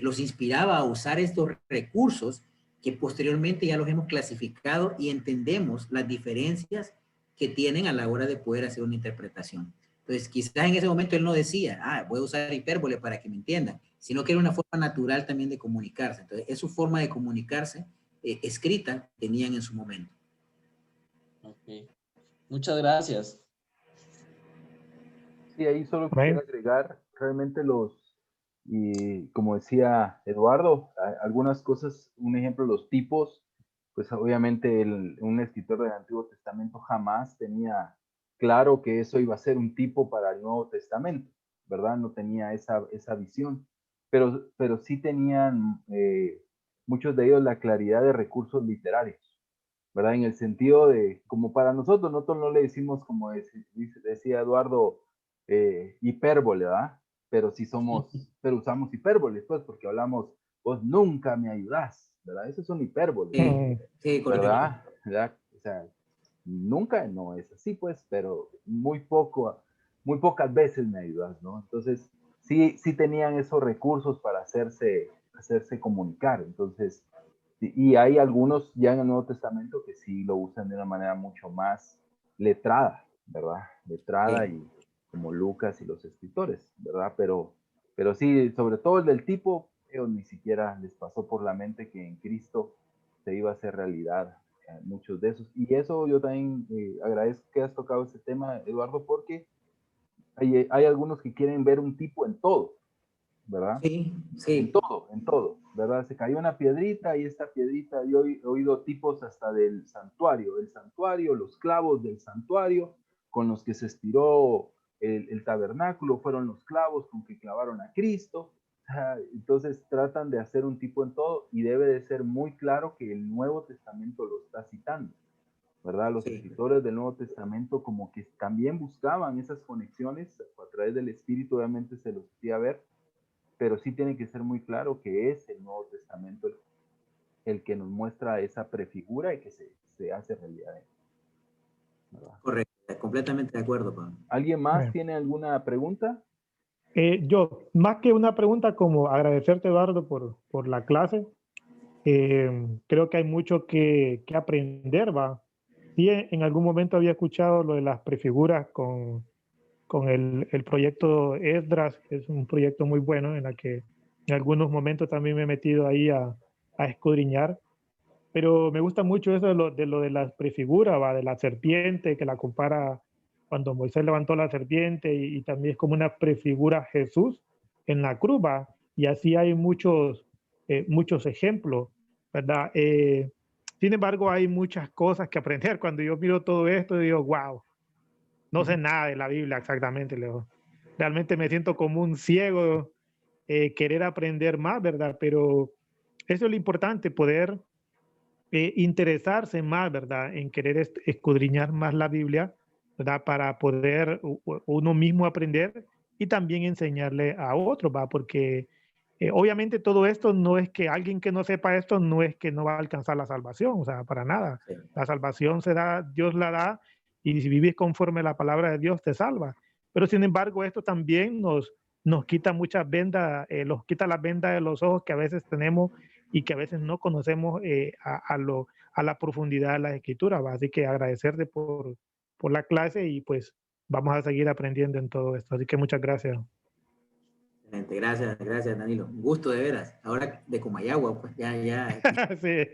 los inspiraba a usar estos recursos que posteriormente ya los hemos clasificado y entendemos las diferencias que tienen a la hora de poder hacer una interpretación. Entonces, quizás en ese momento él no decía, voy a usar hipérbole para que me entiendan, sino que era una forma natural también de comunicarse. Entonces, es su forma de comunicarse escrita tenían en su momento. Ok. Muchas gracias. Sí, ahí solo Amén. quisiera agregar realmente y como decía Eduardo, algunas cosas, un ejemplo, los tipos, pues obviamente un escritor del Antiguo Testamento jamás tenía claro que eso iba a ser un tipo para el Nuevo Testamento, ¿verdad? No tenía esa visión, pero sí tenían muchos de ellos la claridad de recursos literarios, ¿verdad? En el sentido de, como para nosotros no le decimos, como decía Eduardo, hipérbole, ¿verdad? Pero sí pero usamos hipérboles, pues, porque hablamos, vos nunca me ayudás, ¿verdad? Esos son hipérboles, Sí, correcto. ¿verdad? ¿Verdad? O sea, nunca no es así, pues, pero muy pocas veces me ayudas, ¿no? Entonces, sí tenían esos recursos para hacerse comunicar. Entonces, y hay algunos ya en el Nuevo Testamento que sí lo usan de una manera mucho más letrada, ¿verdad? Letrada y como Lucas y los escritores, ¿verdad? Pero sí, sobre todo el del tipo, ellos ni siquiera les pasó por la mente que en Cristo se iba a hacer realidad muchos de esos. Y eso yo también agradezco que has tocado ese tema, Eduardo, porque hay algunos que quieren ver un tipo en todo, ¿verdad? Sí, sí. En todo, ¿verdad? Se cayó una piedrita y esta piedrita, yo he oído tipos hasta del santuario, los clavos del santuario con los que se estiró el tabernáculo, fueron los clavos con que clavaron a Cristo. Entonces tratan de hacer un tipo en todo y debe de ser muy claro que el Nuevo Testamento lo está citando, ¿verdad? Los Sí. escritores del Nuevo Testamento como que también buscaban esas conexiones a través del Espíritu, obviamente se los hacía ver, pero sí tiene que ser muy claro que es el Nuevo Testamento el que nos muestra esa prefigura y que se hace realidad. ¿verdad? Correcto, completamente de acuerdo, Pablo. ¿Alguien más Bueno. tiene alguna pregunta? Yo, más que una pregunta, como agradecerte, Eduardo, por la clase. Creo que hay mucho que aprender, ¿va? Sí, en algún momento había escuchado lo de las prefiguras con el proyecto Esdras, que es un proyecto muy bueno en la que en algunos momentos también me he metido ahí a escudriñar, pero me gusta mucho eso de las prefiguras, ¿va? De la serpiente, que la compara cuando Moisés levantó la serpiente y también es como una prefigura a Jesús en la cruz, ¿va? Y así hay muchos ejemplos, ¿verdad? Sin embargo, hay muchas cosas que aprender. Cuando yo miro todo esto, digo, wow, no sé nada de la Biblia exactamente, Leo. Realmente me siento como un ciego, querer aprender más, ¿verdad? Pero eso es lo importante, poder interesarse más, ¿verdad? En querer escudriñar más la Biblia, ¿verdad? Para poder uno mismo aprender y también enseñarle a otros, ¿va? Porque obviamente todo esto no es que alguien que no sepa esto, no es que no va a alcanzar la salvación, o sea, para nada. Sí. La salvación se da, Dios la da, y si vives conforme a la palabra de Dios, te salva. Pero sin embargo, esto también nos quita muchas vendas, nos quita las vendas de los ojos que a veces tenemos y que a veces no conocemos a la profundidad de la escritura, ¿va? Así que agradecerte por la clase y pues vamos a seguir aprendiendo en todo esto. Así que muchas gracias. Excelente, gracias, gracias, Danilo. Un gusto de veras. Ahora de Comayagua, pues ya. Sí,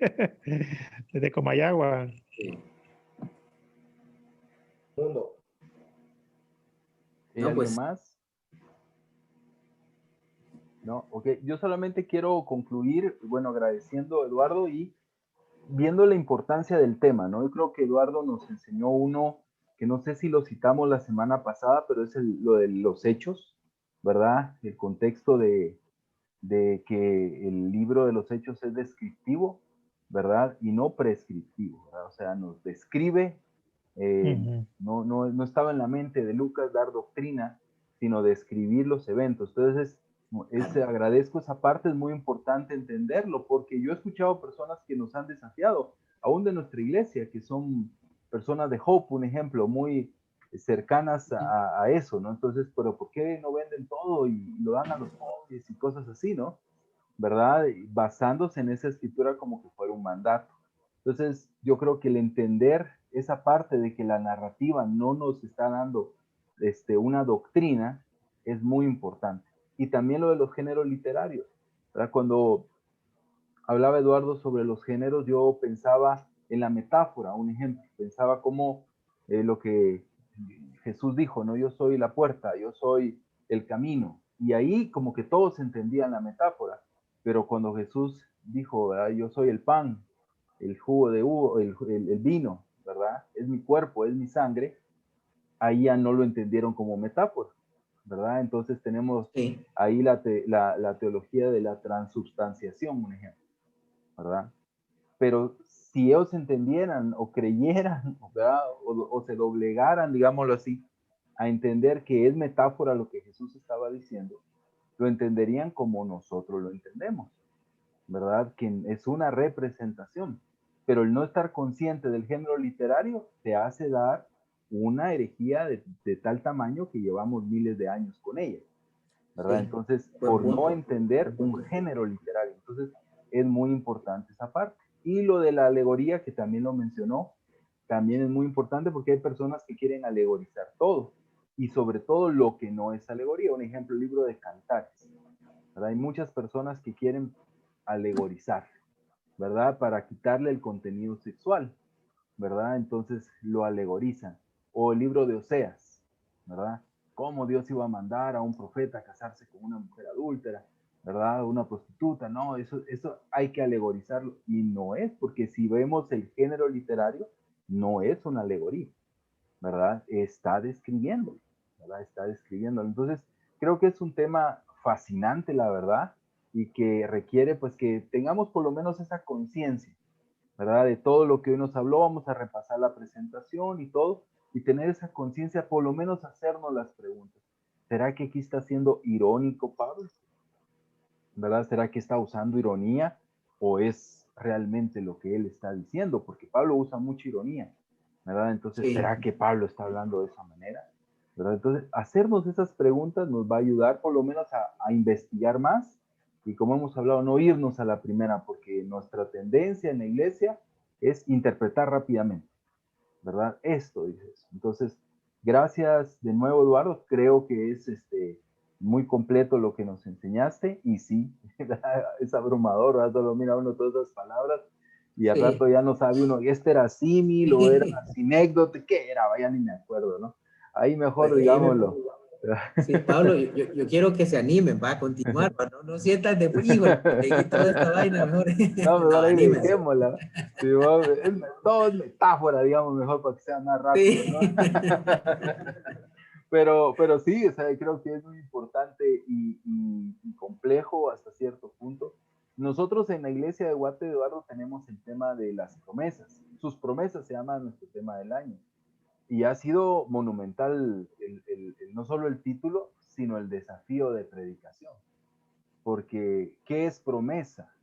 desde Comayagua. Sí. ¿Hay No, alguien pues, más? No, ok. Yo solamente quiero concluir, bueno, agradeciendo a Eduardo y viendo la importancia del tema, ¿no? Yo creo que Eduardo nos enseñó uno que no sé si lo citamos la semana pasada, pero es lo de los hechos, ¿verdad? El contexto de que el libro de los hechos es descriptivo, ¿verdad? Y no prescriptivo, ¿verdad? O sea, nos describe, no estaba en la mente de Lucas dar doctrina, sino describir los eventos. Entonces, agradezco esa parte, es muy importante entenderlo, porque yo he escuchado personas que nos han desafiado, aún de nuestra iglesia, que son personas de Hope, un ejemplo, muy cercanas a eso, ¿no? Entonces, pero ¿por qué no venden todo y lo dan a los pobres y cosas así, ¿no? ¿Verdad? Basándose en esa escritura como que fuera un mandato. Entonces, yo creo que el entender esa parte de que la narrativa no nos está dando una doctrina es muy importante. Y también lo de los géneros literarios, ¿verdad? Cuando hablaba Eduardo sobre los géneros, yo pensaba en la metáfora, un ejemplo, pensaba como lo que Jesús dijo, ¿no? Yo soy la puerta, yo soy el camino. Y ahí como que todos entendían la metáfora, pero cuando Jesús dijo, ¿verdad? Yo soy el pan, el jugo de uva, el vino, ¿verdad? Es mi cuerpo, es mi sangre, ahí ya no lo entendieron como metáfora, ¿verdad? Entonces tenemos sí. ahí la teología de la transubstanciación, un ejemplo, ¿verdad? Pero si ellos entendieran o creyeran, ¿verdad? O se doblegaran, digámoslo así, a entender que es metáfora lo que Jesús estaba diciendo, lo entenderían como nosotros lo entendemos, ¿verdad? Que es una representación. Pero el no estar consciente del género literario te hace dar una herejía de tal tamaño que llevamos miles de años con ella, ¿verdad? Sí. Entonces, Buen por no punto. entender un género literario. Entonces, es muy importante esa parte. Y lo de la alegoría, que también lo mencionó, también es muy importante porque hay personas que quieren alegorizar todo y sobre todo lo que no es alegoría. Un ejemplo, el libro de Cantares, ¿verdad? Hay muchas personas que quieren alegorizar, ¿verdad? Para quitarle el contenido sexual, ¿verdad? Entonces lo alegorizan. O el libro de Oseas, ¿verdad? Cómo Dios iba a mandar a un profeta a casarse con una mujer adúltera, ¿verdad? Una prostituta, no, eso hay que alegorizarlo. Y no es, porque si vemos el género literario, no es una alegoría, ¿verdad? Está describiéndolo, ¿verdad? Está describiéndolo. Entonces, creo que es un tema fascinante, la verdad, y que requiere, pues, que tengamos por lo menos esa conciencia, ¿verdad? De todo lo que hoy nos habló, vamos a repasar la presentación y todo, y tener esa conciencia, por lo menos hacernos las preguntas. ¿Será que aquí está siendo irónico Pablo? ¿Verdad? ¿Será que está usando ironía o es realmente lo que él está diciendo? Porque Pablo usa mucha ironía, ¿verdad? Entonces, Sí. ¿será que Pablo está hablando de esa manera? ¿Verdad? Entonces, hacernos esas preguntas nos va a ayudar por lo menos a investigar más y, como hemos hablado, no irnos a la primera, porque nuestra tendencia en la iglesia es interpretar rápidamente, ¿verdad? Esto dices. Entonces, gracias de nuevo, Eduardo. Creo que es muy completo lo que nos enseñaste y sí, es abrumador, ¿verdad? Solo mira uno todas esas palabras y al Sí. rato ya no sabe uno, este era símil o era sinécdote, ¿qué era? Vaya, ni me acuerdo, ¿no? Ahí mejor Pues, digámoslo. sí, Pablo, yo quiero que se animen, va a continuar, pa, no sientan de, híjole, leí toda esta vaina, mejor, No, no, mejor ahí anímense. dejémosla. Sí, todo es metáfora, digamos, mejor para que sea más rápido, Sí. ¿no? Pero sí, o sea, creo que es muy importante y complejo hasta cierto punto. Nosotros en la iglesia de Guate, Eduardo, tenemos el tema de las promesas. Sus promesas se llama nuestro tema del año. Y ha sido monumental no solo el título, sino el desafío de predicación. Porque, ¿qué es promesa?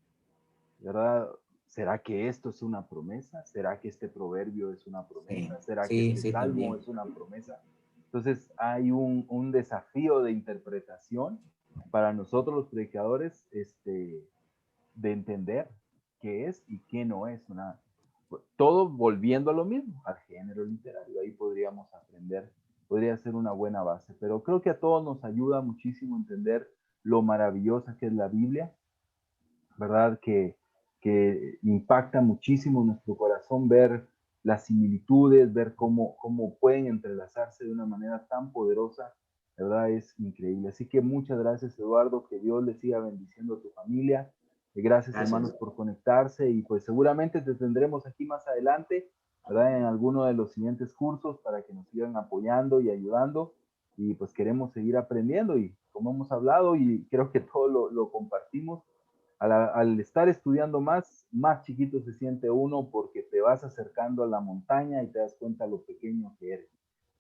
¿Verdad? ¿Será que esto es una promesa? ¿Será que este proverbio es una promesa? ¿Será que este salmo también. es una promesa? Entonces hay un desafío de interpretación para nosotros los predicadores de entender qué es y qué no es una... Todo volviendo a lo mismo, al género literario. Ahí podríamos aprender, podría ser una buena base. Pero creo que a todos nos ayuda muchísimo entender lo maravillosa que es la Biblia, ¿verdad? Que impacta muchísimo nuestro corazón ver las similitudes, ver cómo pueden entrelazarse de una manera tan poderosa, la verdad es increíble. Así que muchas gracias, Eduardo, que Dios les siga bendiciendo a tu familia. Gracias, hermanos, por conectarse y pues seguramente te tendremos aquí más adelante, ¿verdad? En alguno de los siguientes cursos para que nos sigan apoyando y ayudando y pues queremos seguir aprendiendo y como hemos hablado y creo que todo lo compartimos, al estar estudiando más chiquito se siente uno porque te vas acercando a la montaña y te das cuenta lo pequeño que eres.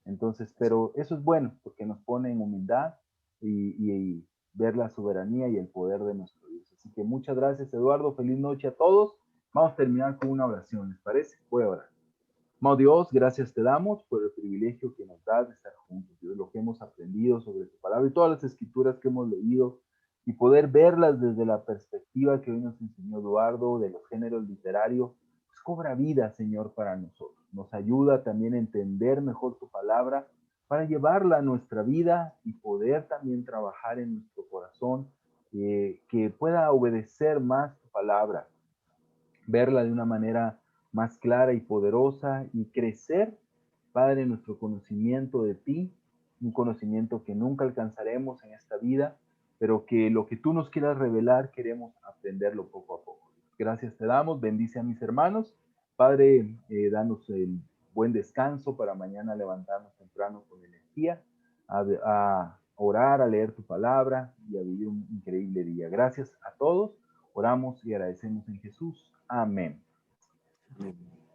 Entonces, pero eso es bueno porque nos pone en humildad y ver la soberanía y el poder de nuestro Dios. Así que muchas gracias, Eduardo. Feliz noche a todos. Vamos a terminar con una oración, ¿les parece? Voy a orar. Amado Dios, gracias te damos por el privilegio que nos das de estar juntos, Dios, lo que hemos aprendido sobre tu palabra y todas las escrituras que hemos leído y poder verlas desde la perspectiva que hoy nos enseñó Eduardo de los géneros literarios, pues cobra vida, Señor, para nosotros. Nos ayuda también a entender mejor tu palabra para llevarla a nuestra vida y poder también trabajar en nuestro corazón, que pueda obedecer más tu palabra, verla de una manera más clara y poderosa y crecer, Padre, en nuestro conocimiento de ti, un conocimiento que nunca alcanzaremos en esta vida, pero que lo que tú nos quieras revelar queremos aprenderlo poco a poco. Gracias te damos, bendice a mis hermanos. Padre, danos el buen descanso para mañana levantarnos temprano con energía, a orar, a leer tu palabra y a vivir un increíble día. Gracias a todos, oramos y agradecemos en Jesús. Amén.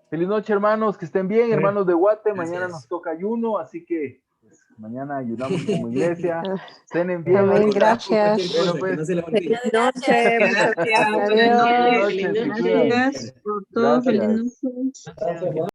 Feliz noche, hermanos, que estén bien, hermanos de Guate. Mañana nos toca ayuno, así que pues, mañana ayunamos como iglesia. Cenen bien. Amén, gracias. Bueno, pues. Que no se les olvide. Feliz noche, muchas gracias. Buenas Adiós. noches, se cuidan. Gracias por todo. Feliz Gracias. noche. Gracias.